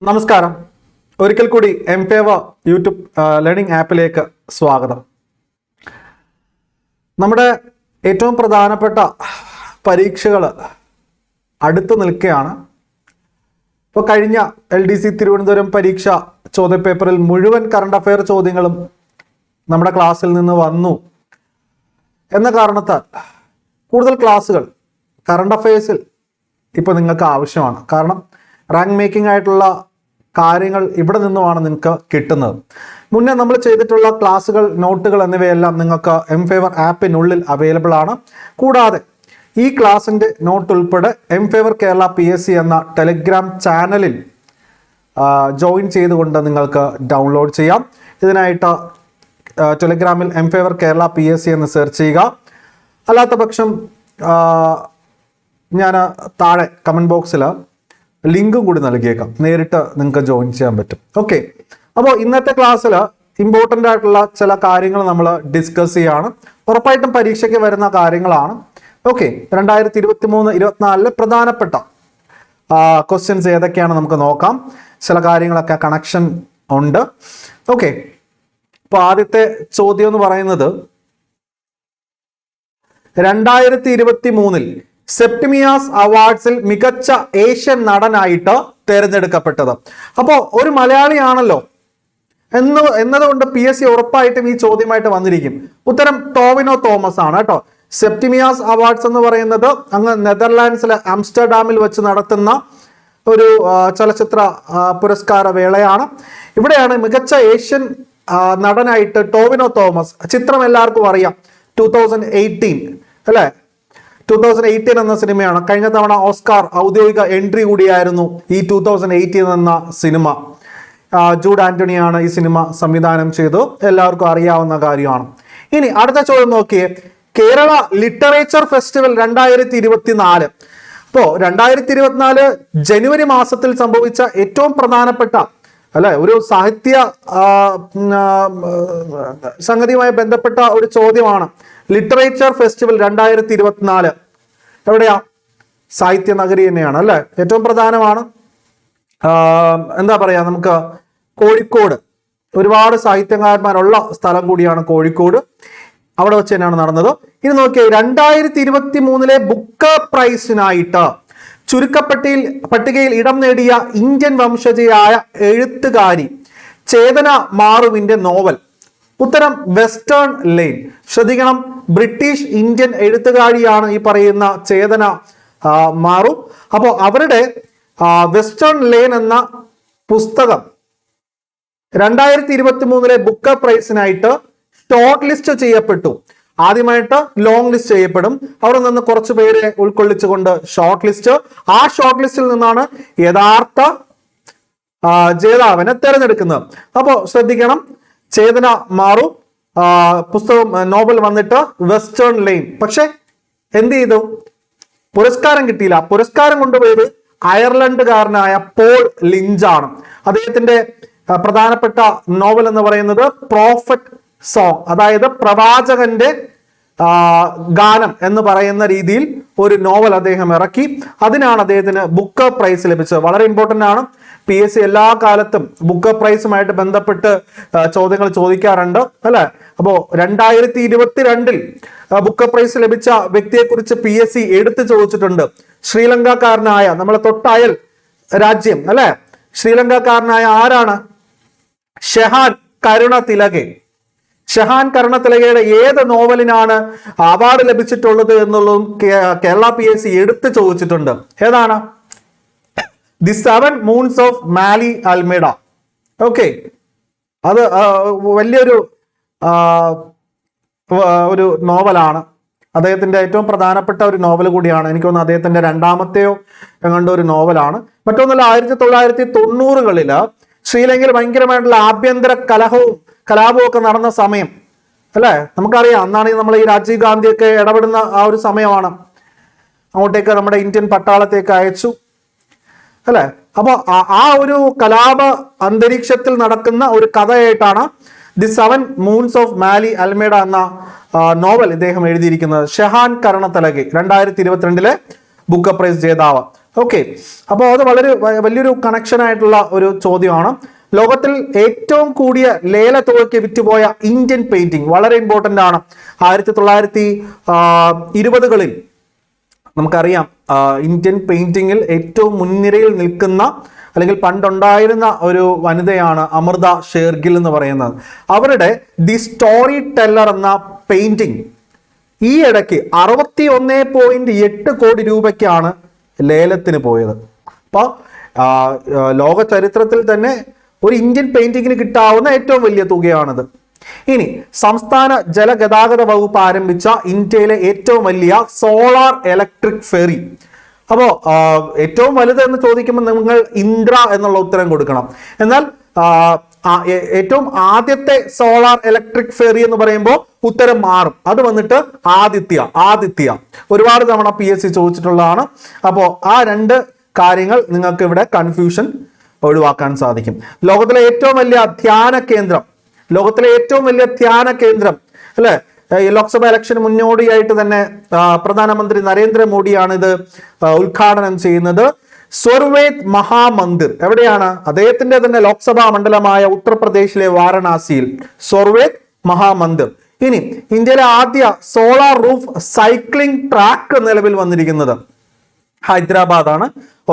നമസ്കാരം. ഒരിക്കൽ കൂടി എംഫേവർ യൂട്യൂബ് ലേണിംഗ് ആപ്പിലേക്ക് സ്വാഗതം. നമ്മുടെ ഏറ്റവും പ്രധാനപ്പെട്ട പരീക്ഷകൾ അടുത്ത് നിൽക്കുകയാണ്. ഇപ്പോൾ കഴിഞ്ഞ LDC തിരുവനന്തപുരം പരീക്ഷ ചോദ്യപേപ്പറിൽ മുഴുവൻ കറണ്ട് അഫെയർ ചോദ്യങ്ങളും നമ്മുടെ ക്ലാസ്സിൽ നിന്ന് വന്നു എന്ന കാരണത്താൽ കൂടുതൽ ക്ലാസ്സുകൾ കറണ്ട് അഫെയർസിൽ ഇപ്പോൾ നിങ്ങൾക്ക് ആവശ്യമാണ്. കാരണം റാങ്ക് മേക്കിംഗ് ആയിട്ടുള്ള കാര്യങ്ങൾ ഇവിടെ നിന്നുമാണ് നിങ്ങൾക്ക് കിട്ടുന്നത്. മുന്നേ നമ്മൾ ചെയ്തിട്ടുള്ള ക്ലാസ്സുകൾ, നോട്ടുകൾ എന്നിവയെല്ലാം നിങ്ങൾക്ക് എംഫേവർ ആപ്പിനുള്ളിൽ അവൈലബിൾ ആണ്. കൂടാതെ ഈ ക്ലാസ്സിൻ്റെ നോട്ട് ഉൾപ്പെടെ എംഫേവർ കേരള PSC എന്ന ടെലിഗ്രാം ചാനലിൽ ജോയിൻ ചെയ്തുകൊണ്ട് നിങ്ങൾക്ക് ഡൗൺലോഡ് ചെയ്യാം. ഇതിനായിട്ട് ടെലിഗ്രാമിൽ എംഫേവർ കേരള PSC എന്ന് സെർച്ച് ചെയ്യുക. അല്ലാത്ത പക്ഷം ഞാൻ താഴെ കമൻറ്റ് ബോക്സിൽ ലിങ്കും കൂടി നൽകിയേക്കാം, നേരിട്ട് നിങ്ങൾക്ക് ജോയിൻ ചെയ്യാൻ പറ്റും. ഓക്കെ, അപ്പോൾ ഇന്നത്തെ ക്ലാസ്സിൽ ഇമ്പോർട്ടൻ്റ് ആയിട്ടുള്ള ചില കാര്യങ്ങൾ നമ്മൾ ഡിസ്കസ് ചെയ്യാണ്. ഉറപ്പായിട്ടും പരീക്ഷയ്ക്ക് വരുന്ന കാര്യങ്ങളാണ്. ഓക്കെ, 2023-24 പ്രധാനപ്പെട്ട ക്വസ്റ്റ്യൻസ് ഏതൊക്കെയാണ് നമുക്ക് നോക്കാം. ചില കാര്യങ്ങളൊക്കെ കണക്ഷൻ ഉണ്ട്. ഓക്കെ, അപ്പോൾ ആദ്യത്തെ ചോദ്യം എന്ന് പറയുന്നത് 2023 സെപ്റ്റിമിയാസ് അവാർഡ്സിൽ മികച്ച ഏഷ്യൻ നടനായിട്ട് തിരഞ്ഞെടുക്കപ്പെട്ടത്. അപ്പോൾ ഒരു മലയാളിയാണല്ലോ എന്നതുകൊണ്ട് PSC ഉറപ്പായിട്ടും ഈ ചോദ്യമായിട്ട് വന്നിരിക്കും. ഉത്തരം ടോവിനോ തോമസ് ആണ് കേട്ടോ. സെപ്റ്റിമിയാസ് അവാർഡ്സ് എന്ന് പറയുന്നത് അങ്ങ് നെതർലാൻഡ്സിലെ ആംസ്റ്റർഡാമിൽ വെച്ച് നടത്തുന്ന ഒരു ചലച്ചിത്ര പുരസ്കാര വേളയാണ്. ഇവിടെയാണ് മികച്ച ഏഷ്യൻ നടനായിട്ട് ടോവിനോ തോമസ്. ചിത്രം എല്ലാവർക്കും അറിയാം, 2018 അല്ലേ? 2018 എന്ന സിനിമയാണ്. കഴിഞ്ഞ തവണ ഓസ്കാർ ഔദ്യോഗിക എൻട്രി കൂടിയായിരുന്നു ഈ 2018 എന്ന സിനിമ. ജൂഡ് ആന്റണിയാണ് ഈ സിനിമ സംവിധാനം ചെയ്തു, എല്ലാവർക്കും അറിയാവുന്ന കാര്യമാണ്. ഇനി അടുത്ത ചോദ്യം നോക്കിയേ, കേരള ലിറ്ററേച്ചർ ഫെസ്റ്റിവൽ 2024. അപ്പോൾ 2024 ജനുവരി മാസത്തിൽ സംഭവിച്ച ഏറ്റവും പ്രധാനപ്പെട്ട അല്ലെ ഒരു സാഹിത്യ സംഗതിയുമായി ബന്ധപ്പെട്ട ഒരു ചോദ്യമാണ്. ലിറ്ററേച്ചർ ഫെസ്റ്റിവൽ 2024 എവിടെയാ? സാഹിത്യ നഗരി തന്നെയാണ് അല്ലെ, ഏറ്റവും പ്രധാനമാണ്. എന്താ പറയാ, നമുക്ക് കോഴിക്കോട് ഒരുപാട് സാഹിത്യകാരന്മാരുള്ള സ്ഥലം കൂടിയാണ് കോഴിക്കോട്. അവിടെ വെച്ച് തന്നെയാണ് നടന്നത്. ഇനി നോക്കിയേ, 2023 ബുക്ക് പ്രൈസിനായിട്ട് പട്ടികയിൽ ഇടം നേടിയ ഇന്ത്യൻ വംശജയായ എഴുത്തുകാരി ചേതന മാറുവിന്റെ നോവൽ. ഉത്തരം വെസ്റ്റേൺ ലെയ്ൻ. ശ്രദ്ധിക്കണം, ബ്രിട്ടീഷ് ഇന്ത്യൻ എഴുത്തുകാരിയാണ് ഈ പറയുന്ന ചേതന മാറു. അപ്പോൾ അവരുടെ വെസ്റ്റേൺ ലെയ്ൻ എന്ന പുസ്തകം 2023 ബുക്ക് പ്രൈസിനായിട്ട് ഷോർട്ട് ലിസ്റ്റ് ചെയ്യപ്പെട്ടു. ആദ്യമായിട്ട് ലോങ് ലിസ്റ്റ് ചെയ്യപ്പെടും, അവിടെ നിന്ന് കുറച്ച് പേരെ ഉൾക്കൊള്ളിച്ചുകൊണ്ട് ഷോർട്ട് ലിസ്റ്റ്. ആ ഷോർട്ട് ലിസ്റ്റിൽ നിന്നാണ് യഥാർത്ഥ ജേതാവിനെ തിരഞ്ഞെടുക്കുന്നത്. അപ്പോൾ ശ്രദ്ധിക്കണം, ചേതന മാറു പുസ്തകം നോവൽ വന്നിട്ട് വെസ്റ്റേൺ ലെയ്ൻ. പക്ഷെ എന്ത് ചെയ്തു? പുരസ്കാരം കിട്ടിയില്ല. പുരസ്കാരം കൊണ്ടുപോയത് അയർലൻഡുകാരനായ പോൾ ലിഞ്ചാണ്. അദ്ദേഹത്തിന്റെ പ്രധാനപ്പെട്ട നോവൽ എന്ന് പറയുന്നത് പ്രോഫറ്റ് സോങ്, അതായത് പ്രവാചകന്റെ ഗാനം എന്ന് പറയുന്ന രീതിയിൽ ഒരു നോവൽ അദ്ദേഹം ഇറക്കി. അതിനാണ് അദ്ദേഹത്തിന് ബുക്ക് പ്രൈസ് ലഭിച്ചത്. വളരെ ഇമ്പോർട്ടൻ്റ് ആണ്. PSC എല്ലാ കാലത്തും ബുക്ക് പ്രൈസുമായിട്ട് ബന്ധപ്പെട്ട് ചോദ്യങ്ങൾ ചോദിക്കാറുണ്ട് അല്ലെ. അപ്പോൾ 2022 ബുക്ക് പ്രൈസ് ലഭിച്ച വ്യക്തിയെക്കുറിച്ച് PSC എടുത്തു ചോദിച്ചിട്ടുണ്ട്. ശ്രീലങ്കക്കാരനായ, നമ്മളെ തൊട്ടയൽ രാജ്യം അല്ലെ, ശ്രീലങ്കക്കാരനായ ആരാണ്? ഷെഹാൻ കരുണതിലകെ. ഷെഹാൻ കരുണതിലകയുടെ ഏത് നോവലിനാണ് അവാർഡ് ലഭിച്ചിട്ടുള്ളത് എന്നുള്ളതും കേരള PSC എടുത്തു ചോദിച്ചിട്ടുണ്ട്. ഏതാണ്? The 7 moons of Maali Almeida. Okay, അത് വലിയൊരു ഒരു നോവലാണ്. അദ്ദേഹത്തിന്റെ ഏറ്റവും പ്രധാനപ്പെട്ട ഒരു നോവൽ കൂടിയാണ്. എനിക്ക് തോന്നുന്നു അദ്ദേഹത്തിന്റെ രണ്ടാമത്തെയോ എങ്ങാണ്ട് ഒരു നോവലാണ്. മറ്റൊന്നല്ല, 1990കളിൽ ശ്രീലങ്കയിൽ ഭയങ്കരമായിട്ടുള്ള ആഭ്യന്തര കലാപവും ഒക്കെ നടന്ന സമയം അല്ലെ, നമുക്കറിയാം. അന്നാണെങ്കിൽ നമ്മൾ ഈ രാജീവ് ഗാന്ധിയൊക്കെ ഇടപെടുന്ന ആ ഒരു സമയമാണ്. അങ്ങോട്ടേക്ക് നമ്മുടെ ഇന്ത്യൻ പട്ടാളത്തേക്ക് അയച്ചു അല്ലെ. അപ്പൊ ആ ഒരു കലാപ അന്തരീക്ഷത്തിൽ നടക്കുന്ന ഒരു കഥയായിട്ടാണ് the 7 moons of Maali Almeida എന്ന നോവൽ ഇദ്ദേഹം എഴുതിയിരിക്കുന്നത്. ഷെഹാൻ കരുണതിലകെ 2022 ബുക്ക് പ്രൈസ് ജേതാവ്. ഓക്കെ, അപ്പോൾ അത് വളരെ വലിയൊരു കണക്ഷൻ ആയിട്ടുള്ള ഒരു ചോദ്യമാണ്. ലോകത്തിൽ ഏറ്റവും കൂടിയ ലേലത്തുകയ്ക്ക് വിറ്റുപോയ ഇന്ത്യൻ പെയിന്റിംഗ് വളരെ ഇമ്പോർട്ടൻ്റ് ആണ്. 1920കളിൽ നമുക്കറിയാം ഇന്ത്യൻ പെയിന്റിങ്ങിൽ ഏറ്റവും മുൻനിരയിൽ നിൽക്കുന്ന അല്ലെങ്കിൽ പണ്ടുണ്ടായിരുന്ന ഒരു വനിതയാണ് അമൃത ഷേർഗിൽ എന്ന് പറയുന്നത്. അവരുടെ ദി സ്റ്റോറി ടെല്ലർ എന്ന പെയിന്റിംഗ് ഈ ഇടയ്ക്ക് 61.8 കോടി രൂപയ്ക്കാണ് ലേലത്തിന് പോയത്. അപ്പോൾ ലോക ചരിത്രത്തിൽ തന്നെ ഒരു ഇന്ത്യൻ പെയിന്റിങ്ങിന് കിട്ടാവുന്ന ഏറ്റവും വലിയ തുകയാണിത്. ഇനി സംസ്ഥാന ജലഗതാഗത വകുപ്പ് ആരംഭിച്ച ഇന്ത്യയിലെ ഏറ്റവും വലിയ സോളാർ ഇലക്ട്രിക് ഫെറി. അപ്പോൾ ഏറ്റവും വലുത് എന്ന് ചോദിക്കുമ്പോൾ നിങ്ങൾ ഇന്ദ്ര എന്നുള്ള ഉത്തരം കൊടുക്കണം. എന്നാൽ ഏറ്റവും ആദ്യത്തെ സോളാർ ഇലക്ട്രിക് ഫെറി എന്ന് പറയുമ്പോൾ ഉത്തരം മാറും. അത് വന്നിട്ട് ആദിത്യ ഒരുപാട് തവണ PSC ചോദിച്ചിട്ടുള്ളതാണ്. അപ്പോൾ ആ രണ്ട് കാര്യങ്ങൾ നിങ്ങൾക്ക് ഇവിടെ കൺഫ്യൂഷൻ ഒഴിവാക്കാൻ സാധിക്കും. ലോകത്തിലെ ഏറ്റവും വലിയ ധ്യാന കേന്ദ്രം അല്ലെ, ലോക്സഭ ഇലക്ഷന് മുന്നോടിയായിട്ട് തന്നെ പ്രധാനമന്ത്രി നരേന്ദ്രമോദിയാണ് ഇത് ഉദ്ഘാടനം ചെയ്യുന്നത്. സ്വർവേദ് മഹാമന്ദിർ എവിടെയാണ്? അദ്ദേഹത്തിന്റെ തന്നെ ലോക്സഭാ മണ്ഡലമായ ഉത്തർപ്രദേശിലെ വാരണാസിയിൽ സ്വർവേദ് മഹാമന്ദിർ. ഇനി ഇന്ത്യയിലെ ആദ്യ സോളാർ റൂഫ് സൈക്ലിംഗ് ട്രാക്ക് നിലവിൽ വന്നിരിക്കുന്നത് ഹൈദരാബാദാണ്.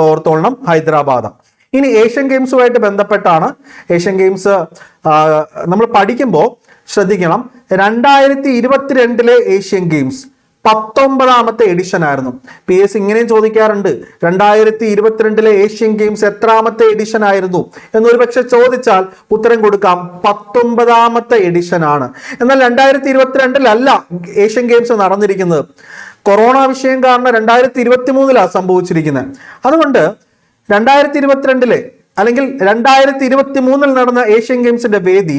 ഓർത്തോളണം, ഹൈദരാബാദ്. ഇനി ഏഷ്യൻ ഗെയിംസുമായിട്ട് ബന്ധപ്പെട്ടാണ്. ഏഷ്യൻ ഗെയിംസ് നമ്മൾ പഠിക്കുമ്പോൾ ശ്രദ്ധിക്കണം, 2022 ഏഷ്യൻ ഗെയിംസ് 19ാമത്തെ എഡിഷൻ ആയിരുന്നു. PSC ഇങ്ങനെയും ചോദിക്കാറുണ്ട്, 2022 ഏഷ്യൻ ഗെയിംസ് എത്രാമത്തെ എഡിഷൻ ആയിരുന്നു എന്നൊരു പക്ഷെ ചോദിച്ചാൽ ഉത്തരം കൊടുക്കാം, 19ാമത്തെ എഡിഷൻ ആണ്. എന്നാൽ 2022 ഏഷ്യൻ ഗെയിംസ് നടന്നിരിക്കുന്നത്. കൊറോണ വിഷയം കാരണം 2023 സംഭവിച്ചിരിക്കുന്നത്. അതുകൊണ്ട് 2022 അല്ലെങ്കിൽ 2023 നടന്ന ഏഷ്യൻ ഗെയിംസിന്റെ വേദി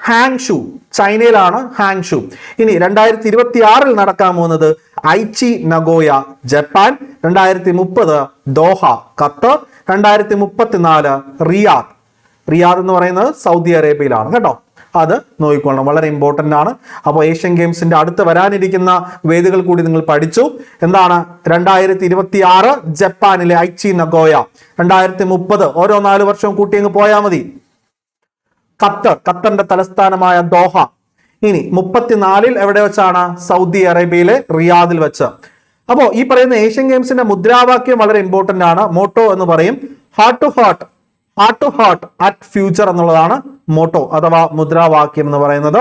ഹാങ്ഷു, ചൈനയിലാണ് ഹാങ്ഷു. ഇനി 2026 നടക്കാൻ പോകുന്നത് Aichi Nagoya, Japan. 2030 Doha, Qatar. 2034 Riyadh എന്ന് പറയുന്നത് സൗദി അറേബ്യയിലാണ് കേട്ടോ. അത് നോക്കിക്കൊള്ളണം, വളരെ ഇമ്പോർട്ടൻ്റ് ആണ്. അപ്പോൾ ഏഷ്യൻ ഗെയിംസിന്റെ അടുത്ത് വരാനിരിക്കുന്ന വേദികൾ കൂടി നിങ്ങൾ പഠിച്ചു. എന്താണ്? 2026 ജപ്പാനിലെ ഐച്ചി നഗോയ, 2030 ഓരോ 4 വർഷവും കൂട്ടി അങ്ങ് പോയാൽ മതി ഖത്തറിന്റെ തലസ്ഥാനമായ ദോഹ. ഇനി 34 എവിടെ വെച്ചാണ്? സൗദി അറേബ്യയിലെ റിയാദിൽ വെച്ച്. അപ്പോൾ ഈ പറയുന്ന ഏഷ്യൻ ഗെയിംസിന്റെ മുദ്രാവാക്യം വളരെ ഇമ്പോർട്ടൻ്റ് ആണ്. മോട്ടോ എന്ന് പറയും heart to heart at future എന്നുള്ളതാണ് മോട്ടോ അഥവാ മുദ്രാവാക്യം എന്ന് പറയുന്നത്.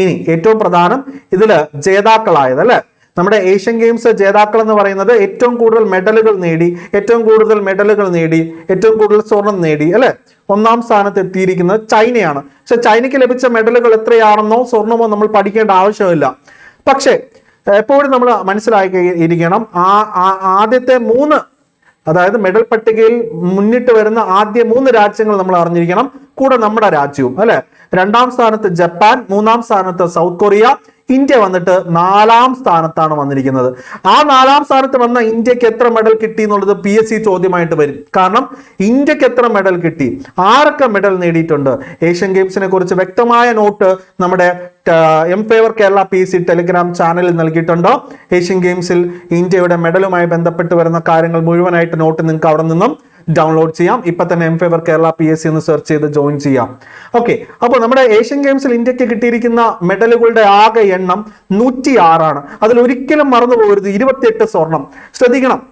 ഇനി ഏറ്റവും പ്രധാനം ഇതില് ജേതാക്കളായത് അല്ലെ, നമ്മുടെ ഏഷ്യൻ ഗെയിംസ് ജേതാക്കൾ എന്ന് പറയുന്നത് ഏറ്റവും കൂടുതൽ മെഡലുകൾ നേടി, ഏറ്റവും കൂടുതൽ സ്വർണം നേടി അല്ലെ, 1ാം സ്ഥാനത്ത് എത്തിയിരിക്കുന്നത് ചൈനയാണ്. പക്ഷെ ചൈനയ്ക്ക് ലഭിച്ച മെഡലുകൾ എത്രയാണെന്നോ സ്വർണമോ നമ്മൾ പഠിക്കേണ്ട ആവശ്യമില്ല. പക്ഷെ എപ്പോഴും നമ്മൾ മനസ്സിലാക്കി ഇരിക്കണം, ആദ്യത്തെ 3, അതായത് മെഡൽ പട്ടികയിൽ മുന്നിട്ട് വരുന്ന ആദ്യ 3 രാജ്യങ്ങൾ നമ്മൾ അറിഞ്ഞിരിക്കണം, കൂടെ നമ്മുടെ രാജ്യവും അല്ലെ. 2ാം സ്ഥാനത്ത് ജപ്പാൻ, 3ാം സ്ഥാനത്ത് സൗത്ത് കൊറിയ, ഇന്ത്യ വന്നിട്ട് 4ാം സ്ഥാനത്താണ് വന്നിരിക്കുന്നത്. ആ 4ാം സ്ഥാനത്ത് വന്ന ഇന്ത്യക്ക് എത്ര മെഡൽ കിട്ടി എന്നുള്ളത് PSC ചോദ്യമായിട്ട് വരും. കാരണം ഇന്ത്യക്ക് എത്ര മെഡൽ കിട്ടി, ആരൊക്കെ മെഡൽ നേടിയിട്ടുണ്ട്, ഏഷ്യൻ ഗെയിംസിനെ കുറിച്ച് വ്യക്തമായ നോട്ട് നമ്മുടെ എംഫേവർ കേരള PSC ടെലിഗ്രാം ചാനലിൽ നൽകിയിട്ടുണ്ട്. ഏഷ്യൻ ഗെയിംസിൽ ഇന്ത്യയുടെ മെഡലുമായി ബന്ധപ്പെട്ട് വരുന്ന കാര്യങ്ങൾ മുഴുവനായിട്ട് നോട്ട് നിങ്ങൾക്ക് അവിടെ നിന്നും ഡൗൺലോഡ് ചെയ്യാം. ഇപ്പൊ തന്നെ എംഫേവർ കേരള PSC എന്ന് സെർച്ച് ചെയ്ത് ജോയിൻ ചെയ്യാം. ഓക്കെ, അപ്പോൾ നമ്മുടെ ഏഷ്യൻ ഗെയിംസിൽ ഇന്ത്യക്ക് കിട്ടിയിരിക്കുന്ന മെഡലുകളുടെ ആകെ എണ്ണം 106 ആണ്. അതിൽ ഒരിക്കലും മറന്നു പോകരുത് 28 സ്വർണം. ശ്രദ്ധിക്കണം,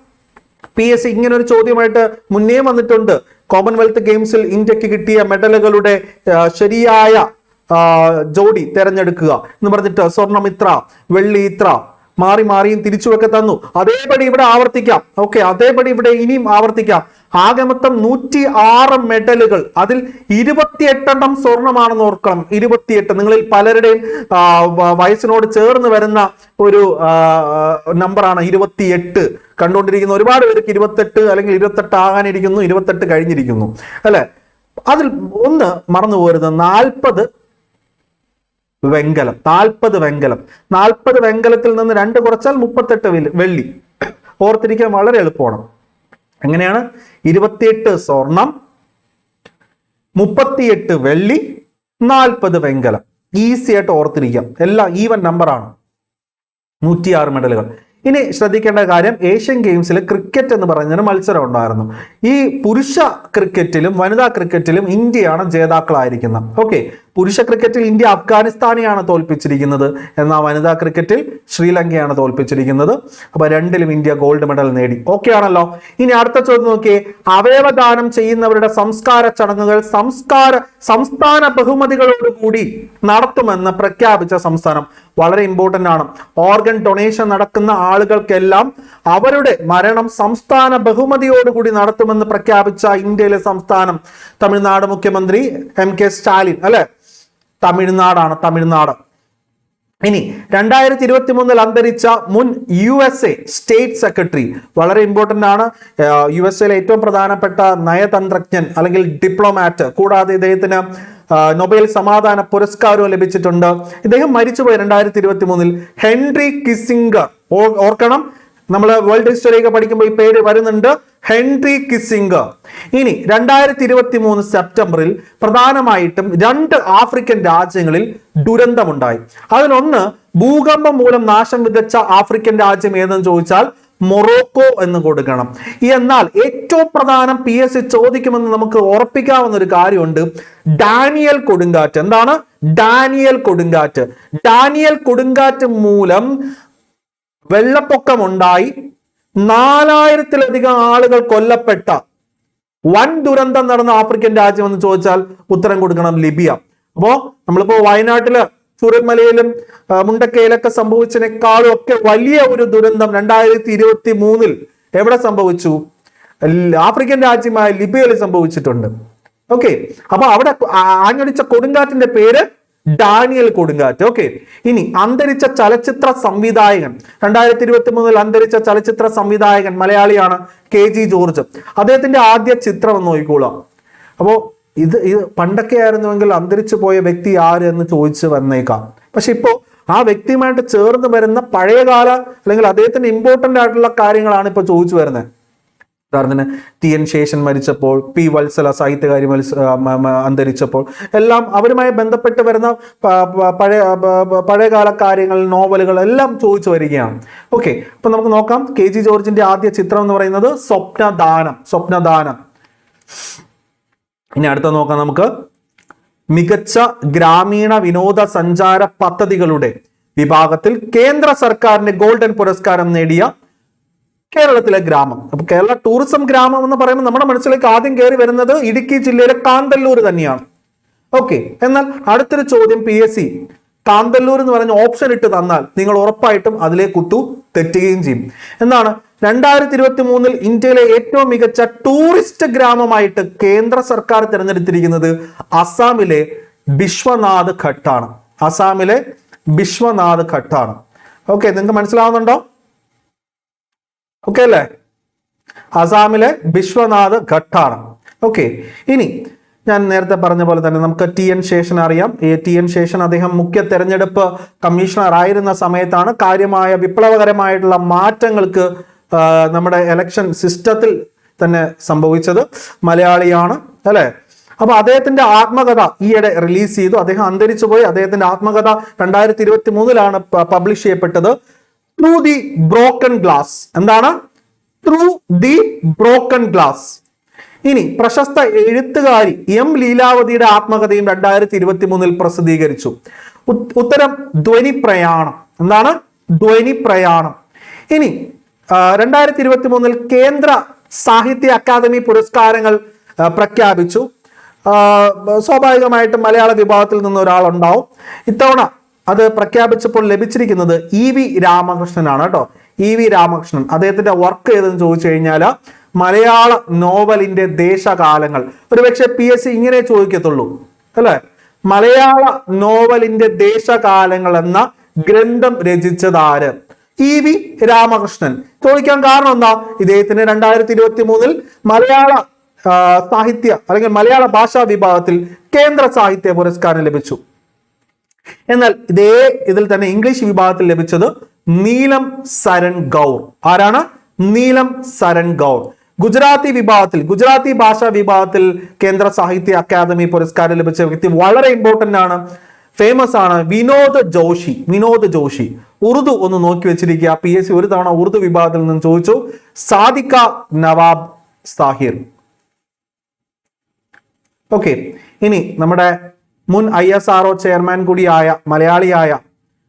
PSC ഇങ്ങനെ ഒരു ചോദ്യമായിട്ട് മുന്നേ വന്നിട്ടുണ്ട്. കോമൺവെൽത്ത് ഗെയിംസിൽ ഇന്ത്യക്ക് കിട്ടിയ മെഡലുകളുടെ ശരിയായ ജോഡി തെരഞ്ഞെടുക്കുക എന്ന് പറഞ്ഞിട്ട് സ്വർണം ഇത്ര, വെള്ളി ഇത്ര, മാറിയും തിരിച്ചുമൊക്കെ തന്നു. അതേപടി ഇവിടെ ആവർത്തിക്കാം. ഓക്കെ, അതേപടി ഇവിടെ ഇനിയും ആവർത്തിക്കാം. ആകെ മൊത്തം 106 മെഡലുകൾ, അതിൽ 28 സ്വർണമാണെന്ന് ഓർക്കണം. 28, നിങ്ങളിൽ പലരുടെയും വയസ്സിനോട് ചേർന്ന് വരുന്ന ഒരു നമ്പറാണ് 28. കണ്ടുകൊണ്ടിരിക്കുന്ന ഒരുപാട് പേർക്ക് 28 അല്ലെങ്കിൽ 28 ആകാനിരിക്കുന്നു, 28 കഴിഞ്ഞിരിക്കുന്നു അല്ലെ. അതിൽ ഒന്ന് മറന്നു പോരുത്, 40 വെങ്കലം. 40 വെങ്കലത്തിൽ നിന്ന് 2 കുറച്ചാൽ 38 വെള്ളി. ഓർത്തിരിക്കാൻ വളരെ എളുപ്പമാണ്. എങ്ങനെയാണ്? 28 സ്വർണം, 38 വെള്ളി, 40 വെങ്കലം. ഈസി ആയിട്ട് ഓർത്തിരിക്കാം. എല്ലാം ഈവൻ നമ്പറാണ്. 106 മെഡലുകൾ. ഇനി ശ്രദ്ധിക്കേണ്ട കാര്യം, ഏഷ്യൻ ഗെയിംസിൽ ക്രിക്കറ്റ് എന്ന് പറയുന്നൊരു മത്സരം ഉണ്ടായിരുന്നു. ഈ പുരുഷ ക്രിക്കറ്റിലും വനിതാ ക്രിക്കറ്റിലും ഇന്ത്യയാണ് ജേതാക്കളായിരിക്കുന്നത്. ഓക്കെ, പുരുഷ ക്രിക്കറ്റിൽ ഇന്ത്യ അഫ്ഗാനിസ്ഥാനെയാണ് തോൽപ്പിച്ചിരിക്കുന്നത്, എന്നാൽ വനിതാ ക്രിക്കറ്റിൽ ശ്രീലങ്കയാണ് തോൽപ്പിച്ചിരിക്കുന്നത്. അപ്പൊ രണ്ടിലും ഇന്ത്യ ഗോൾഡ് മെഡൽ നേടി. ഓക്കെ ആണല്ലോ. ഇനി അടുത്ത ചോദ്യം നോക്കിയേ, അവയവദാനം ചെയ്യുന്നവരുടെ സംസ്കാര ചടങ്ങുകൾ സംസ്ഥാന ബഹുമതികളോടുകൂടി നടത്തുമെന്ന് പ്രഖ്യാപിച്ച സംസ്ഥാനം. വളരെ ഇമ്പോർട്ടന്റ് ആണ്. ഓർഗൻ ഡൊണേഷൻ നടക്കുന്ന ആളുകൾക്കെല്ലാം അവരുടെ മരണം സംസ്ഥാന ബഹുമതിയോടുകൂടി നടത്തുമെന്ന് പ്രഖ്യാപിച്ച ഇന്ത്യയിലെ സംസ്ഥാനം തമിഴ്നാട്. മുഖ്യമന്ത്രി MK സ്റ്റാലിൻ അല്ലെ, തമിഴ്നാടാണ്, തമിഴ്നാട്. ഇനി 2023 അന്തരിച്ച മുൻ USA സ്റ്റേറ്റ് സെക്രട്ടറി, വളരെ ഇമ്പോർട്ടന്റ് ആണ്. USA ഏറ്റവും പ്രധാനപ്പെട്ട നയതന്ത്രജ്ഞൻ അല്ലെങ്കിൽ ഡിപ്ലോമാറ്റ്, കൂടാതെ ഇദ്ദേഹത്തിന് നൊബേൽ സമാധാന പുരസ്കാരവും ലഭിച്ചിട്ടുണ്ട്. ഇദ്ദേഹം മരിച്ചുപോയി 2023. ഹെൻറി കിസ്സിംഗർ. ഓർക്കണം, നമ്മൾ വേൾഡ് ഹിസ്റ്ററി ഒക്കെ പഠിക്കുമ്പോൾ ഈ പേര് വരുന്നുണ്ട്, ഹെൻറി കിസ്സിംഗർ. ഇനി 2023 സെപ്റ്റംബറിൽ പ്രധാനമായിട്ടും 2 ആഫ്രിക്കൻ രാജ്യങ്ങളിൽ ദുരന്തമുണ്ടായി. അതിലൊന്ന് ഭൂകമ്പം മൂലം നാശം വിതച്ച ആഫ്രിക്കൻ രാജ്യം ഏതെന്ന് ചോദിച്ചാൽ മൊറോക്കോ എന്ന് കൊടുക്കണം. എന്നാൽ ഏറ്റവും പ്രധാനം PSC ചോദിക്കുമെന്ന് നമുക്ക് ഉറപ്പിക്കാവുന്ന ഒരു കാര്യമുണ്ട്, ഡാനിയൽ കൊടുങ്കാറ്റ്. എന്താണ് ഡാനിയൽ കൊടുങ്കാറ്റ്? ഡാനിയൽ കൊടുങ്കാറ്റ് മൂലം വെള്ളപ്പൊക്കമുണ്ടായി 4000-ലധികം ആളുകൾ കൊല്ലപ്പെട്ട വൻ ദുരന്തം നടന്ന ആഫ്രിക്കൻ രാജ്യം എന്ന് ചോദിച്ചാൽ ഉത്തരം കൊടുക്കണം ലിബിയ. അപ്പോ നമ്മളിപ്പോ വയനാട്ടില് ചുരൽമലയിലും മുണ്ടക്കയിലൊക്കെ സംഭവിച്ചതിനേക്കാളും ഒക്കെ വലിയ ഒരു ദുരന്തം 2023 എവിടെ സംഭവിച്ചു? ആഫ്രിക്കൻ രാജ്യമായ ലിബിയയിൽ സംഭവിച്ചിട്ടുണ്ട്. ഓക്കെ, അപ്പൊ അവിടെ ആഞ്ഞടിച്ച കൊടുങ്കാറ്റിന്റെ പേര് ഡാനിയൽ കൊടുങ്കാറ്റ്. ഓക്കെ, ഇനി അന്തരിച്ച ചലച്ചിത്ര സംവിധായകൻ, 2023 അന്തരിച്ച ചലച്ചിത്ര സംവിധായകൻ മലയാളിയാണ് KG ജോർജ്. അദ്ദേഹത്തിന്റെ ആദ്യ ചിത്രം എന്ന് നോക്കിക്കോളാം. അപ്പോ ഇത് പണ്ടൊക്കെ ആയിരുന്നുവെങ്കിൽ അന്തരിച്ചു പോയ വ്യക്തി ആര് എന്ന് ചോദിച്ചു വന്നേക്കാം. പക്ഷെ ഇപ്പോ ആ വ്യക്തിയുമായിട്ട് ചേർന്ന് വരുന്ന പഴയകാല അല്ലെങ്കിൽ അദ്ദേഹത്തിന് ഇമ്പോർട്ടന്റ് ആയിട്ടുള്ള കാര്യങ്ങളാണ് ഇപ്പൊ ചോദിച്ചു വരുന്നത്. ഉദാഹരണത്തിന് TN ശേഷൻ മരിച്ചപ്പോൾ, P വത്സല സാഹിത്യകാരി അന്തരിച്ചപ്പോൾ എല്ലാം അവരുമായി ബന്ധപ്പെട്ട് വരുന്ന പഴയകാല കാര്യങ്ങൾ, നോവലുകൾ എല്ലാം ചോദിച്ചു വരികയാണ്. ഓക്കെ, അപ്പൊ നമുക്ക് നോക്കാം. KG ജോർജിന്റെ ആദ്യ ചിത്രം എന്ന് പറയുന്നത് സ്വപ്നദാനം. ഇനി അടുത്ത നോക്കാം നമുക്ക്. മികച്ച ഗ്രാമീണ വിനോദസഞ്ചാര പദ്ധതികളുടെ വിഭാഗത്തിൽ കേന്ദ്ര സർക്കാരിന്റെ ഗോൾഡൻ പുരസ്കാരം നേടിയ കേരളത്തിലെ ഗ്രാമം. അപ്പൊ കേരള ടൂറിസം ഗ്രാമം എന്ന് പറയുമ്പോൾ നമ്മുടെ മനസ്സിലേക്ക് ആദ്യം കയറി വരുന്നത് ഇടുക്കി ജില്ലയിലെ കാന്തല്ലൂർ തന്നെയാണ്. ഓക്കെ, എന്നാൽ അടുത്തൊരു ചോദ്യം PSC കാന്തല്ലൂർ എന്ന് പറഞ്ഞ ഓപ്ഷൻ ഇട്ട് തന്നാൽ നിങ്ങൾ ഉറപ്പായിട്ടും അതിലെ കുത്തു തെറ്റുകയും ചെയ്യും. എന്താണ് 2023 ഇന്ത്യയിലെ ഏറ്റവും മികച്ച ടൂറിസ്റ്റ് ഗ്രാമമായിട്ട് കേന്ദ്ര സർക്കാർ തിരഞ്ഞെടുത്തിരിക്കുന്നത് അസാമിലെ ബിശ്വനാഥ് ഘട്ടാണ്. അസാമിലെ ബിശ്വനാഥ് ഘട്ടാണ്. ഓക്കെ, നിങ്ങൾക്ക് മനസ്സിലാവുന്നുണ്ടോ? ഓക്കെ അല്ലേ? അസാമിലെ ബിശ്വനാഥ് ഘട്ടാണ്. ഓക്കെ, ഇനി ഞാൻ നേരത്തെ പറഞ്ഞ പോലെ തന്നെ നമുക്ക് TN ശേഷൻ അറിയാം. TN ശേഷൻ അദ്ദേഹം മുഖ്യ തെരഞ്ഞെടുപ്പ് കമ്മീഷണർ ആയിരുന്ന സമയത്താണ് കാര്യമായ വിപ്ലവകരമായിട്ടുള്ള മാറ്റങ്ങൾക്ക് നമ്മുടെ ഇലക്ഷൻ സിസ്റ്റത്തിൽ തന്നെ സംഭവിച്ചത്. മലയാളിയാണ് അല്ലെ? അപ്പൊ അദ്ദേഹത്തിന്റെ ആത്മകഥ ഈയിടെ റിലീസ് ചെയ്തു. അദ്ദേഹം അന്തരിച്ചു പോയി. അദ്ദേഹത്തിന്റെ ആത്മകഥ 2023 പബ്ലിഷ് ചെയ്യപ്പെട്ടത്. Through the broken glass. എന്താണ് ത്രൂ ദി ബ്രോക്കൺ ഗ്ലാസ്? ഇനി പ്രശസ്ത എഴുത്തുകാരി M ലീലാവതിയുടെ ആത്മകഥയും 2023 പ്രസിദ്ധീകരിച്ചു. ഉത്തരം ധ്വനിപ്രയാണം. എന്താണ് ധ്വനിപ്രയാണം? ഇനി 2023 കേന്ദ്ര സാഹിത്യ അക്കാദമി പുരസ്കാരങ്ങൾ പ്രഖ്യാപിച്ചു. സ്വാഭാവികമായിട്ടും മലയാള വിഭാഗത്തിൽ നിന്ന് ഒരാളുണ്ടാവും. ഇത്തവണ അത് പ്രഖ്യാപിച്ചപ്പോൾ ലഭിച്ചിരിക്കുന്നത് EV രാമകൃഷ്ണനാണ് കേട്ടോ. EV രാമകൃഷ്ണൻ. അദ്ദേഹത്തിന്റെ വർക്ക് ഏതെന്ന് ചോദിച്ചു കഴിഞ്ഞാൽ മലയാള നോവലിന്റെ ദേശകാലങ്ങൾ. ഒരുപക്ഷെ PSC ഇങ്ങനെ ചോദിക്കത്തുള്ളൂ അല്ലെ, മലയാള നോവലിന്റെ ദേശകാലങ്ങൾ എന്ന ഗ്രന്ഥം രചിച്ചതാര്? EV രാമകൃഷ്ണൻ. ചോദിക്കാൻ കാരണം എന്താ? ഇദ്ദേഹത്തിന് 2023 മലയാള സാഹിത്യ അല്ലെങ്കിൽ മലയാള ഭാഷാ വിഭാഗത്തിൽ കേന്ദ്ര സാഹിത്യ പുരസ്കാരം ലഭിച്ചു. എന്നാൽ ഇതിൽ തന്നെ ഇംഗ്ലീഷ് വിഭാഗത്തിൽ ലഭിച്ചത് നീലം സരൺ ഗൗർ. ആരാണ്? നീലം സരൺ ഗൗർ. ഗുജറാത്തി ഭാഷാ വിഭാഗത്തിൽ കേന്ദ്ര സാഹിത്യ അക്കാദമി പുരസ്കാരം ലഭിച്ച വ്യക്തി വളരെ ഇമ്പോർട്ടന്റ് ആണ്, ഫേമസ് ആണ്. വിനോദ് ജോഷി. ഉറുദു ഒന്ന് നോക്കി വെച്ചിരിക്കുക. PSC ഒരു തവണ ഉറുദു വിഭാഗത്തിൽ നിന്ന് ചോദിച്ചു. സാദിഖ നവാബ് സാഹിർ. ഓക്കെ, ഇനി നമ്മുടെ മുൻ ISRO ചെയർമാൻ കൂടിയായ മലയാളിയായ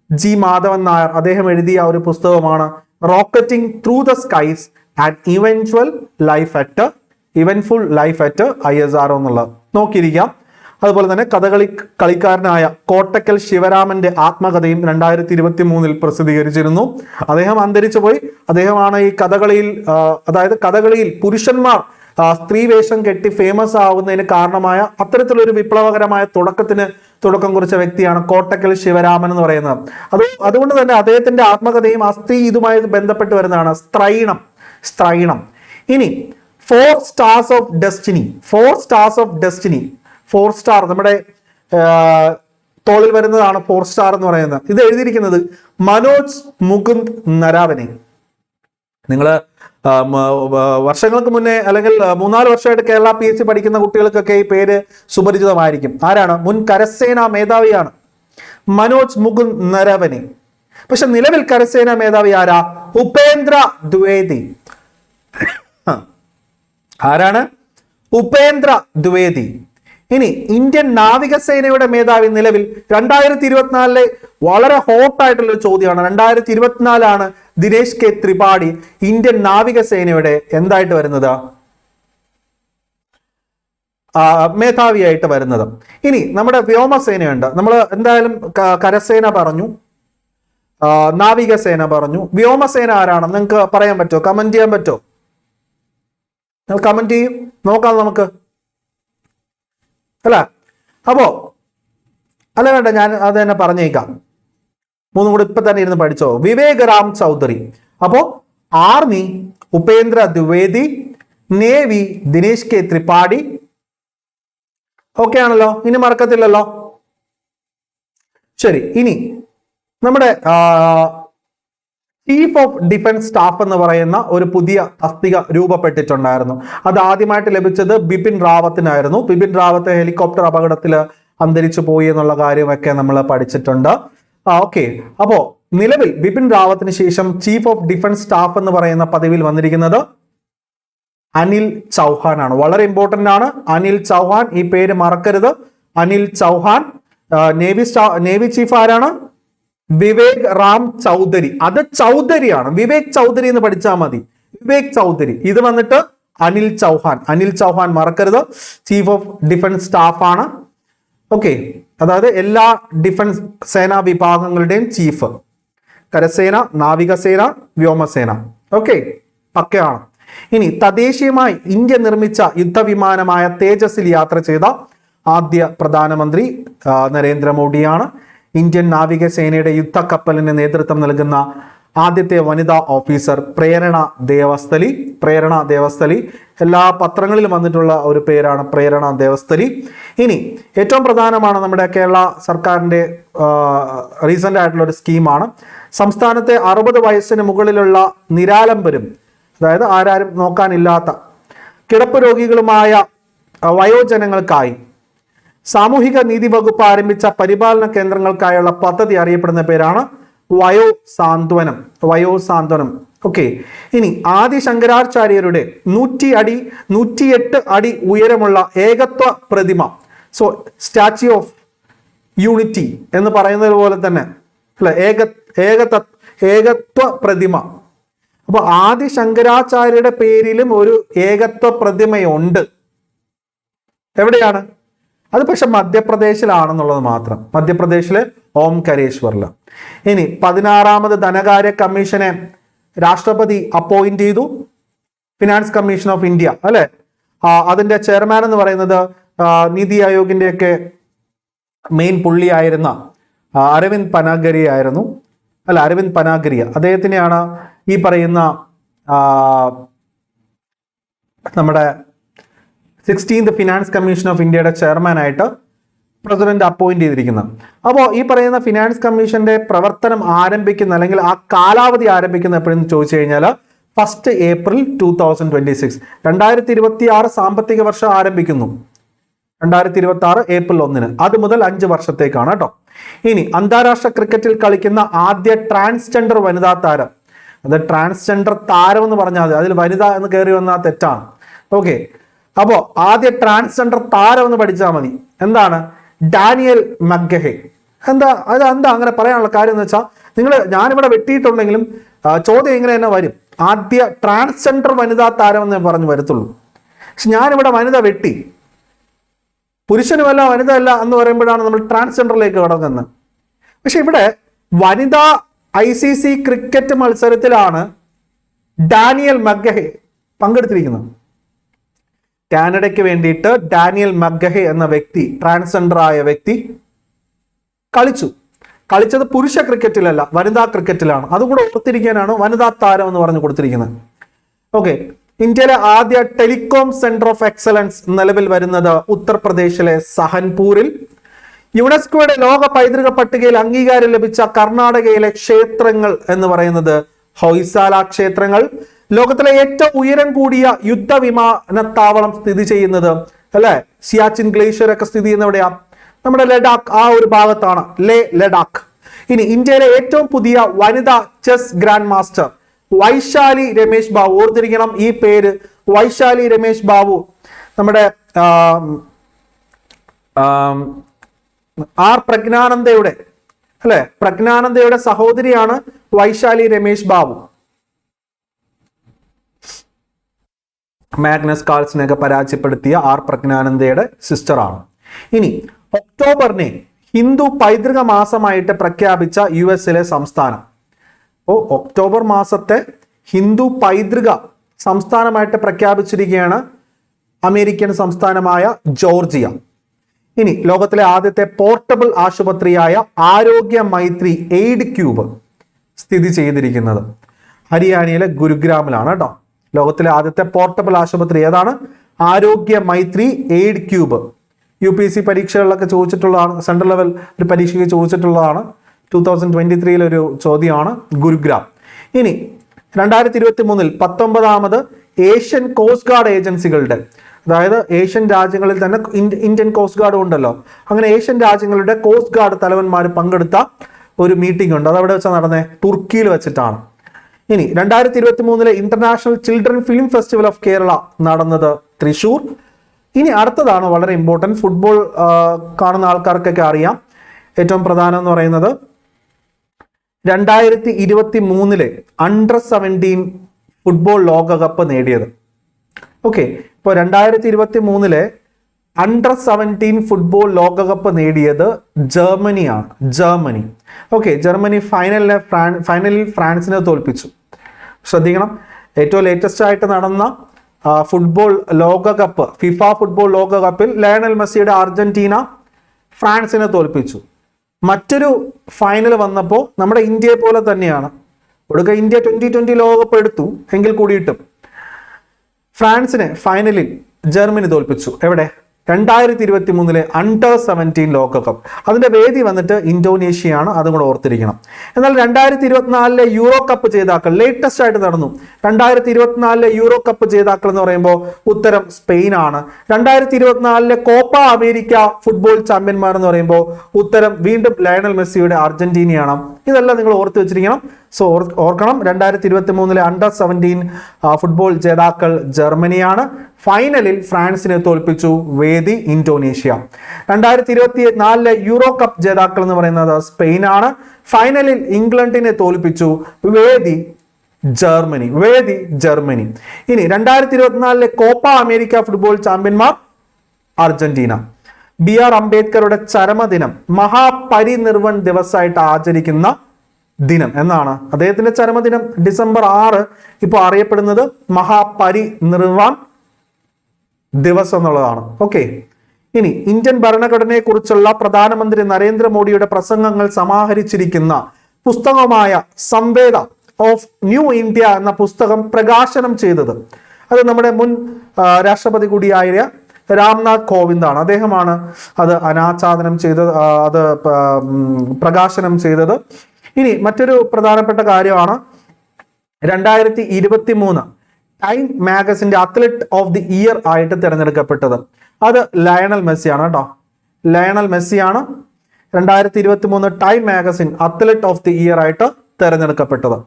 G മാധവൻ നായർ, അദ്ദേഹം എഴുതിയ ഒരു പുസ്തകമാണ് rocketing through the skies and eventful life at ISRO എന്നുള്ളത് നോക്കിയിരിക്കാം. അതുപോലെ തന്നെ കഥകളി കളിക്കാരനായ കോട്ടക്കൽ ശിവരാമന്റെ ആത്മകഥയും 2023 പ്രസിദ്ധീകരിച്ചിരുന്നു. അദ്ദേഹം അന്തരിച്ചു പോയി. അദ്ദേഹമാണ് ഈ കഥകളിയിൽ, അതായത് കഥകളിയിൽ പുരുഷന്മാർ സ്ത്രീ വേഷം കെട്ടി ഫേമസ് ആവുന്നതിന് കാരണമായ അത്തരത്തിലൊരു വിപ്ലവകരമായ തുടക്കം കുറിച്ച വ്യക്തിയാണ് കോട്ടക്കൽ ശിവരാമൻ എന്ന് പറയുന്നത്. അതുകൊണ്ട് തന്നെ അദ്ദേഹത്തിന്റെ ആത്മകഥയും അസ്ഥി ഇതുമായി ബന്ധപ്പെട്ട് വരുന്നതാണ് സ്ത്രൈണം. ഇനി 4 സ്റ്റാർസ് ഓഫ് ഡെസ്റ്റിനി. 4 സ്റ്റാർ നമ്മുടെ തോളിൽ വരുന്നതാണ് 4 സ്റ്റാർ എന്ന് പറയുന്നത്. ഇത് എഴുതിയിരിക്കുന്നത് മനോജ് മുകുന്ദ് നരാവനെ. നിങ്ങൾ വർഷങ്ങൾക്ക് മുന്നേ അല്ലെങ്കിൽ 3-4 വർഷമായിട്ട് കേരള PSC പഠിക്കുന്ന കുട്ടികൾക്കൊക്കെ ഈ പേര് സുപരിചിതമായിരിക്കും. ആരാണ്? മുൻ കരസേനാ മേധാവിയാണ് മനോജ് മുകുന്ദ് നരവനെ. പക്ഷെ നിലവിൽ കരസേനാ മേധാവി ആരാ? ഉപേന്ദ്ര ദ്വിവേദി. ആരാണ്? ഉപേന്ദ്ര ദ്വിവേദി. ഇനി ഇന്ത്യൻ നാവികസേനയുടെ മേധാവി നിലവിൽ 2024 വളരെ ഹോട്ടായിട്ടുള്ള ഒരു ചോദ്യമാണ്. 2024 ദിനേശ് കെ ത്രിപാഠി ഇന്ത്യൻ നാവികസേനയുടെ എന്തായിട്ട് വരുന്നത്? മേധാവിയായിട്ട് വരുന്നത്. ഇനി നമ്മുടെ വ്യോമസേനയുണ്ട്. നമ്മൾ എന്തായാലും കരസേന പറഞ്ഞു, നാവികസേന പറഞ്ഞു. വ്യോമസേന ആരാണെന്ന് നിങ്ങൾക്ക് പറയാൻ പറ്റുമോ? കമന്റ് ചെയ്യാൻ പറ്റുമോ? നിങ്ങൾ കമന്റ് ചെയ്യും, നോക്കാം നമുക്ക്, അല്ല? അപ്പോ അല്ല വേണ്ട, ഞാൻ അത് തന്നെ പറഞ്ഞേക്കാം. 3 കൂടെ ഇപ്പൊ തന്നെ ഇരുന്ന് പഠിച്ചോ. വിവേക് രാം ചൗധരി. അപ്പോ army Upendra Dwivedi, navy Dinesh K Tripathi. Okay ആണല്ലോ, ഇനി മറക്കത്തില്ലല്ലോ. ശരി, ഇനി നമ്മുടെ ചീഫ് ഓഫ് ഡിഫൻസ് സ്റ്റാഫ് എന്ന് പറയുന്ന ഒരു പുതിയ തസ്തിക രൂപപ്പെട്ടിട്ടുണ്ടായിരുന്നു. അത് ആദ്യമായിട്ട് ലഭിച്ചത് ബിപിൻ റാവത്തിനായിരുന്നു. ബിപിൻ റാവത്ത് ഹെലികോപ്റ്റർ അപകടത്തിൽ അന്തരിച്ചു പോയി എന്നുള്ള കാര്യമൊക്കെ നമ്മൾ പഠിച്ചിട്ടുണ്ട്. ഓക്കെ, അപ്പോ നിലവിൽ ബിപിൻ റാവത്തിന് ശേഷം ചീഫ് ഓഫ് ഡിഫൻസ് സ്റ്റാഫ് എന്ന് പറയുന്ന പദവിയിൽ വന്നിരിക്കുന്നത് അനിൽ ചൗഹാൻ ആണ്. വളരെ ഇമ്പോർട്ടന്റ് ആണ് അനിൽ ചൗഹാൻ. ഈ പേര് മറക്കരുത്, അനിൽ ചൗഹാൻ. നേവി ചീഫ് ആരാണ്? വിവേക് റാം ചൗധരി. അത് ചൗധരിയാണ്, വിവേക് ചൗധരി എന്ന് പഠിച്ചാൽ മതി. വിവേക് ചൗധരി. ഇത് വന്നിട്ട് അനിൽ ചൗഹാൻ മറക്കരുത്. ചീഫ് ഓഫ് ഡിഫൻസ് സ്റ്റാഫ് ആണ്. ഓക്കെ, അതായത് എല്ലാ ഡിഫൻസ് സേനാ വിഭാഗങ്ങളുടെയും ചീഫ്. കരസേന, നാവികസേന, വ്യോമസേന. ഓക്കെ, പക്കയാണ്. ഇനി തദ്ദേശീയമായി ഇന്ത്യ നിർമ്മിച്ച യുദ്ധവിമാനമായ തേജസിൽ യാത്ര ചെയ്ത ആദ്യ പ്രധാനമന്ത്രി നരേന്ദ്രമോദിയാണ്. ഇന്ത്യൻ നാവികസേനയുടെ യുദ്ധക്കപ്പലിന് നേതൃത്വം നൽകുന്ന ആദ്യത്തെ വനിതാ ഓഫീസർ പ്രേരണ ദേവസ്ഥലി. എല്ലാ പത്രങ്ങളിലും വന്നിട്ടുള്ള ഒരു പേരാണ് പ്രേരണ ദേവസ്ഥലി. ഇനി ഏറ്റവും പ്രധാനമാണ് നമ്മുടെ കേരള സർക്കാരിൻ്റെ റീസെൻ്റ് ആയിട്ടുള്ള ഒരു സ്കീമാണ്. സംസ്ഥാനത്തെ 60 വയസ്സിന് മുകളിലുള്ള നിരാലംബരും, അതായത് ആരാരും നോക്കാനില്ലാത്ത കിടപ്പ് രോഗികളുമായ വയോജനങ്ങൾക്കായി സാമൂഹിക നീതി വകുപ്പ് ആരംഭിച്ച പരിപാലന കേന്ദ്രങ്ങൾക്കായുള്ള പദ്ധതി അറിയപ്പെടുന്ന പേരാണ് വയോസാന്ത്വനം. ഓക്കെ, ഇനി ആദി ശങ്കരാചാര്യരുടെ 108 അടി ഉയരമുള്ള ഏകത്വ പ്രതിമ, സോ സ്റ്റാച്യു ഓഫ് യൂണിറ്റി എന്ന് പറയുന്നത് പോലെ തന്നെ അല്ലെ, ഏകത്വ പ്രതിമ. അപ്പൊ ആദി ശങ്കരാചാര്യരുടെ പേരിലും ഒരു ഏകത്വ പ്രതിമയുണ്ട്. എവിടെയാണ് അത്? പക്ഷെ മധ്യപ്രദേശിലാണെന്നുള്ളത് മാത്രം. മധ്യപ്രദേശിലെ ഓംകരേശ്വറിൽ. ഇനി 16ാമത് ധനകാര്യ കമ്മീഷനെ രാഷ്ട്രപതി അപ്പോയിന്റ് ചെയ്തു. ഫിനാൻസ് കമ്മീഷൻ ഓഫ് ഇന്ത്യ അല്ലെ, അതിന്റെ ചെയർമാൻ എന്ന് പറയുന്നത് നീതി ആയോഗിന്റെ ഒക്കെ മെയിൻ പുള്ളിയായിരുന്ന അരവിന്ദ് പനാഗരിയ അദ്ദേഹത്തിനെയാണ് ഈ പറയുന്ന നമ്മുടെ 16th ഫിനാൻസ് കമ്മീഷൻ ഓഫ് ഇന്ത്യയുടെ ചെയർമാനായിട്ട് പ്രസിഡന്റ് അപ്പോയിന്റ് ചെയ്തിരിക്കുന്നത്. അപ്പോൾ ഈ പറയുന്ന ഫിനാൻസ് കമ്മീഷന്റെ പ്രവർത്തനം ആരംഭിക്കുന്ന അല്ലെങ്കിൽ ആ കാലാവധി ആരംഭിക്കുന്ന എപ്പോഴെന്ന് ചോദിച്ചു കഴിഞ്ഞാൽ 1 April 2026. 2026 സാമ്പത്തിക വർഷം ആരംഭിക്കുന്നു. 2026 ഏപ്രിൽ 1. അത് മുതൽ 5 വർഷത്തേക്കാണ് കേട്ടോ. ഇനി അന്താരാഷ്ട്ര ക്രിക്കറ്റിൽ കളിക്കുന്ന ആദ്യ ട്രാൻസ്ജെൻഡർ വനിതാ താരം. അത് ട്രാൻസ്ജെൻഡർ താരം എന്ന് പറഞ്ഞാൽ മതി, അതിൽ വനിത എന്ന് കയറി വന്നാൽ തെറ്റാണ്. ഓക്കെ, അപ്പോ ആദ്യ ട്രാൻസ്ജെൻഡർ താരം എന്ന് പഠിച്ചാൽ മതി. എന്താണ്? ഡാനിയൽ മക്ഗഹെ. എന്താ അങ്ങനെ പറയാനുള്ള കാര്യം എന്ന് വെച്ചാൽ, ഞാനിവിടെ വെട്ടിയിട്ടുണ്ടെങ്കിലും ചോദ്യം ഇങ്ങനെ തന്നെ വരും. ആദ്യ ട്രാൻസ്ജെൻഡർ വനിതാ താരം എന്ന് പറഞ്ഞു വരത്തുള്ളൂ. പക്ഷെ ഞാനിവിടെ വനിത വെട്ടി, പുരുഷനുമല്ല വനിത അല്ല എന്ന് പറയുമ്പോഴാണ് നമ്മൾ ട്രാൻസ്ജെൻഡറിലേക്ക് കടക്കുന്നത്. പക്ഷെ ഇവിടെ വനിതാ ICC ക്രിക്കറ്റ് മത്സരത്തിലാണ് ഡാനിയൽ മക്ഗഹെ പങ്കെടുത്തിരിക്കുന്നത്. കാനഡയ്ക്ക് വേണ്ടിയിട്ട് ഡാനിയൽ മക്ഗഹെ എന്ന വ്യക്തി, ട്രാൻസ്ജെൻഡർ ആയ വ്യക്തി കളിച്ചത് പുരുഷ ക്രിക്കറ്റിലല്ല, വനിതാ ക്രിക്കറ്റിലാണ്. അതുകൂടെ ഓർത്തിരിക്കാനാണ് വനിതാ താരം എന്ന് പറഞ്ഞു കൊടുത്തിരിക്കുന്നത്. ഓക്കെ, ഇന്ത്യയിലെ ആദ്യ ടെലികോം സെന്റർ ഓഫ് എക്സലൻസ് നിലവിൽ വരുന്നത് ഉത്തർപ്രദേശിലെ സഹൻപൂരിൽ. യുനെസ്കോയുടെ ലോക പൈതൃക പട്ടികയിൽ അംഗീകാരം ലഭിച്ച കർണാടകയിലെ ക്ഷേത്രങ്ങൾ എന്ന് പറയുന്നത് ഹൊയ്സാല ക്ഷേത്രങ്ങൾ. ലോകത്തിലെ ഏറ്റവും ഉയരം കൂടിയ യുദ്ധവിമാനത്താവളം സ്ഥിതി ചെയ്യുന്നത്, അല്ലെ, സിയാച്ചിൻ ഗ്ലേഷ്യർ ഒക്കെ സ്ഥിതി ചെയ്യുന്ന എവിടെയാ? നമ്മുടെ ലഡാക്ക്, ആ ഒരു ഭാഗത്താണ്, ലഡാക്ക്. ഇനി ഇന്ത്യയിലെ ഏറ്റവും പുതിയ വനിതാ chess grand master Vaishali Ramesh Babu. ഓർത്തിരിക്കണം ഈ പേര്, വൈശാലി രമേശ് ബാബു. നമ്മുടെ പ്രജ്ഞാനന്ദയുടെ, അല്ലെ, പ്രജ്ഞാനന്ദയുടെ സഹോദരിയാണ് വൈശാലി രമേശ് ബാബു. മാഗ്നസ് കാൾസിനെയൊക്കെ പരാജയപ്പെടുത്തിയ പ്രജ്ഞാനന്ദയുടെ സിസ്റ്ററാണ്. ഇനി ഒക്ടോബറിനെ ഹിന്ദു പൈതൃക മാസമായിട്ട് പ്രഖ്യാപിച്ച US സംസ്ഥാനം. അപ്പോൾ ഒക്ടോബർ മാസത്തെ ഹിന്ദു പൈതൃക സംസ്ഥാനമായിട്ട് പ്രഖ്യാപിച്ചിരിക്കുകയാണ് അമേരിക്കൻ സംസ്ഥാനമായ ജോർജിയ. ഇനി ലോകത്തിലെ ആദ്യത്തെ പോർട്ടബിൾ ആശുപത്രിയായ ആരോഗ്യ മൈത്രി എയ്ഡ് ക്യൂബ് സ്ഥിതി ചെയ്തിരിക്കുന്നത് ഹരിയാനയിലെ ഗുരുഗ്രാമിലാണ് കേട്ടോ. ലോകത്തിലെ ആദ്യത്തെ പോർട്ടബിൾ ആശുപത്രി ഏതാണ്? Aarogya Maitri aid cube. UPSC പരീക്ഷകളിലൊക്കെ ചോദിച്ചിട്ടുള്ളതാണ്, സെൻട്രൽ ലെവൽ ഒരു പരീക്ഷയ്ക്ക് ചോദിച്ചിട്ടുള്ളതാണ്. 2023 ഒരു ചോദ്യമാണ്, ഗുരുഗ്രാം. ഇനി 2023 19ാമത് ഏഷ്യൻ കോസ്റ്റ് ഗാർഡ് ഏജൻസികളുടെ, അതായത് ഏഷ്യൻ രാജ്യങ്ങളിൽ തന്നെ ഇന്ത്യൻ കോസ്റ്റ് ഗാർഡ് ഉണ്ടല്ലോ, അങ്ങനെ ഏഷ്യൻ രാജ്യങ്ങളുടെ കോസ്റ്റ് ഗാർഡ് തലവന്മാർ പങ്കെടുത്ത ഒരു മീറ്റിംഗ് ഉണ്ട്. അതവിടെ വെച്ചാൽ നടന്നേ, തുർക്കിയിൽ വെച്ചിട്ടാണ്. ഇനി 2023 international children film festival of Kerala നടന്നത് തൃശൂർ. ഇനി അടുത്തതാണ് വളരെ ഇമ്പോർട്ടൻറ്റ്, ഫുട്ബോൾ കാണുന്ന ആൾക്കാർക്കൊക്കെ അറിയാം. ഏറ്റവും പ്രധാനം എന്ന് പറയുന്നത് 2023 അണ്ടർ 17 ഫുട്ബോൾ ലോകകപ്പ് നേടിയത്. ഓക്കെ, ഇപ്പോൾ 2023 അണ്ടർ 17 ഫുട്ബോൾ ലോകകപ്പ് നേടിയത് ജർമ്മനിയാണ്. ജർമ്മനി. ഓക്കെ, ജർമ്മനി ഫൈനലിൽ ഫ്രാൻസിനെ തോൽപ്പിച്ചു. ശ്രദ്ധിക്കണം, ഏറ്റവും ലേറ്റസ്റ്റ് ആയിട്ട് നടന്ന ഫുട്ബോൾ ലോകകപ്പ്, ഫിഫ ഫുട്ബോൾ ലോകകപ്പിൽ ലയണൽ മെസ്സിയുടെ അർജന്റീന ഫ്രാൻസിനെ തോൽപ്പിച്ചു. മറ്റൊരു ഫൈനൽ വന്നപ്പോൾ നമ്മുടെ ഇന്ത്യയെ പോലെ തന്നെയാണ്. ഒടുക്ക ഇന്ത്യ 2020 ലോകകപ്പ് എടുത്തു എങ്കിൽ കൂടിയിട്ടും ഫ്രാൻസിനെ ഫൈനലിൽ ജർമ്മനി തോൽപ്പിച്ചു. എവിടെ? 2023 അണ്ടർ 17 ലോകകപ്പ്. അതിന്റെ വേദി വന്നിട്ട് ഇന്തോനേഷ്യയാണ്, അതും കൂടെ ഓർത്തിരിക്കണം. എന്നാൽ 2024 യൂറോ കപ്പ് ജേതാക്കൾ ലേറ്റസ്റ്റ് ആയിട്ട് നടന്നു. 2024 യൂറോ കപ്പ് ജേതാക്കൾ എന്ന് പറയുമ്പോൾ ഉത്തരം സ്പെയിൻ ആണ്. 2024 കോപ്പ അമേരിക്ക ഫുട്ബോൾ ചാമ്പ്യന്മാർ എന്ന് പറയുമ്പോൾ ഉത്തരം വീണ്ടും ലയണൽ മെസ്സിയുടെ അർജന്റീനയാണ്. ഇതെല്ലാം നിങ്ങൾ ഓർത്ത് വെച്ചിരിക്കണം. സോ ഓർക്കണം, 2023 അണ്ടർ 17 ഫുട്ബോൾ ജേതാക്കൾ ജർമ്മനിയാണ്. ഫൈനലിൽ ഫ്രാൻസിനെ തോൽപ്പിച്ചു, വേദി ഇന്തോനേഷ്യ. 2024 യൂറോ കപ്പ് ജേതാക്കൾ എന്ന് പറയുന്നത് സ്പെയിനാണ്. ഫൈനലിൽ ഇംഗ്ലണ്ടിനെ തോൽപ്പിച്ചു, വേദി ജർമ്മനി. ഇനി 2024 കോപ്പ അമേരിക്ക ഫുട്ബോൾ ചാമ്പ്യന്മാർ അർജന്റീന. BR അംബേദ്കറുടെ ചരമദിനം മഹാപരിനിർവൺ ദിവസമായിട്ട് ആചരിക്കുന്ന ദിനം എന്നാണ്. അദ്ദേഹത്തിന്റെ ചരമദിനം ഡിസംബർ 6 ഇപ്പോൾ അറിയപ്പെടുന്നത് മഹാപരിനിർവാൺ ദിവസം എന്നുള്ളതാണ്. ഓക്കെ, ഇനി ഇന്ത്യൻ ഭരണഘടനയെ കുറിച്ചുള്ള പ്രധാനമന്ത്രി നരേന്ദ്രമോദിയുടെ പ്രസംഗങ്ങൾ സമാഹരിച്ചിരിക്കുന്ന പുസ്തകമായ സംവേദ ഓഫ് ന്യൂ ഇന്ത്യ എന്ന പുസ്തകം പ്രകാശനം ചെയ്തത് അത് നമ്മുടെ മുൻ രാഷ്ട്രപതി കൂടിയായ രാംനാഥ് കോവിന്ദാണ്. അദ്ദേഹമാണ് അത് അനാച്ഛാദനം ചെയ്തത്, അത് പ്രകാശനം ചെയ്തത്. ഇനി മറ്റൊരു പ്രധാനപ്പെട്ട കാര്യമാണ് 2023 ടൈം മാഗസിന്റെ അത്ലറ്റ് ഓഫ് ദി ഇയർ ആയിട്ട് തിരഞ്ഞെടുക്കപ്പെട്ടത്? അത് ലയണൽ മെസ്സിയാണ് കേട്ടോ. ലയണൽ മെസ്സിയാണ് 2023 Time magazine athlete of the year ആയിട്ട് തിരഞ്ഞെടുക്കപ്പെട്ടത്.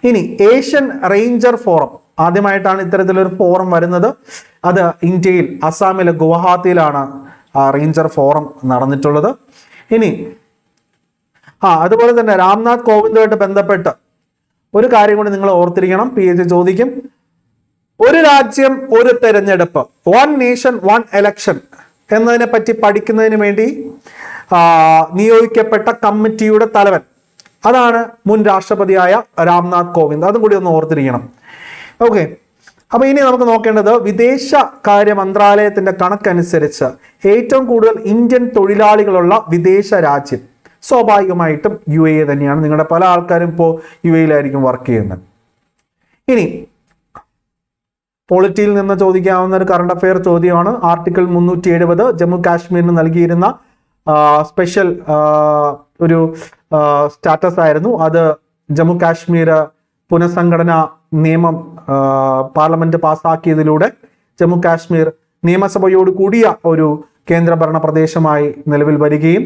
ഇനി ഏഷ്യൻ റേഞ്ചർ ഫോറം, ആദ്യമായിട്ടാണ് ഇത്തരത്തിലൊരു ഫോറം വരുന്നത്. അത് ഇന്ത്യയിൽ അസാമിലെ ഗുവാഹത്തിയിലാണ് റേഞ്ചർ ഫോറം നടന്നിട്ടുള്ളത്. ഇനി അതുപോലെ തന്നെ രാംനാഥ് കോവിന്ദുമായിട്ട് ബന്ധപ്പെട്ട് ഒരു കാര്യം കൂടി നിങ്ങൾ ഓർത്തിരിക്കണം, PH ചോദിക്കും. ഒരു രാജ്യം ഒരു തെരഞ്ഞെടുപ്പ്, വൺ നേഷൻ വൺ എലക്ഷൻ എന്നതിനെ പറ്റി പഠിക്കുന്നതിന് വേണ്ടി നിയോഗിക്കപ്പെട്ട കമ്മിറ്റിയുടെ തലവൻ അതാണ് മുൻ രാഷ്ട്രപതിയായ രാംനാഥ് കോവിന്ദ്. അതും കൂടി ഒന്ന് ഓർത്തിരിക്കണം. ഓക്കെ, അപ്പൊ ഇനി നമുക്ക് നോക്കേണ്ടത് വിദേശകാര്യ മന്ത്രാലയത്തിന്റെ കണക്കനുസരിച്ച് ഏറ്റവും കൂടുതൽ ഇന്ത്യൻ തൊഴിലാളികളുള്ള വിദേശ രാജ്യം സ്വാഭാവികമായിട്ടും UAE തന്നെയാണ്. നിങ്ങളുടെ പല ആൾക്കാരും ഇപ്പോൾ UAEയിലായിരിക്കും വർക്ക് ചെയ്യുന്നത്. ഇനി പോളിറ്റിയിൽ നിന്ന് ചോദിക്കാവുന്ന ഒരു കറണ്ട് അഫെയർ ചോദ്യമാണ്. ആർട്ടിക്കിൾ 370 ജമ്മു കാശ്മീരിന് നൽകിയിരുന്ന സ്പെഷ്യൽ ഒരു സ്റ്റാറ്റസ് ആയിരുന്നു. അത് ജമ്മു കാശ്മീർ പുനഃസംഘടനാ നിയമം പാർലമെന്റ് പാസ്സാക്കിയതിലൂടെ ജമ്മു കാശ്മീർ നിയമസഭയോട് കൂടിയ ഒരു കേന്ദ്രഭരണ പ്രദേശമായി നിലവിൽ വരികയും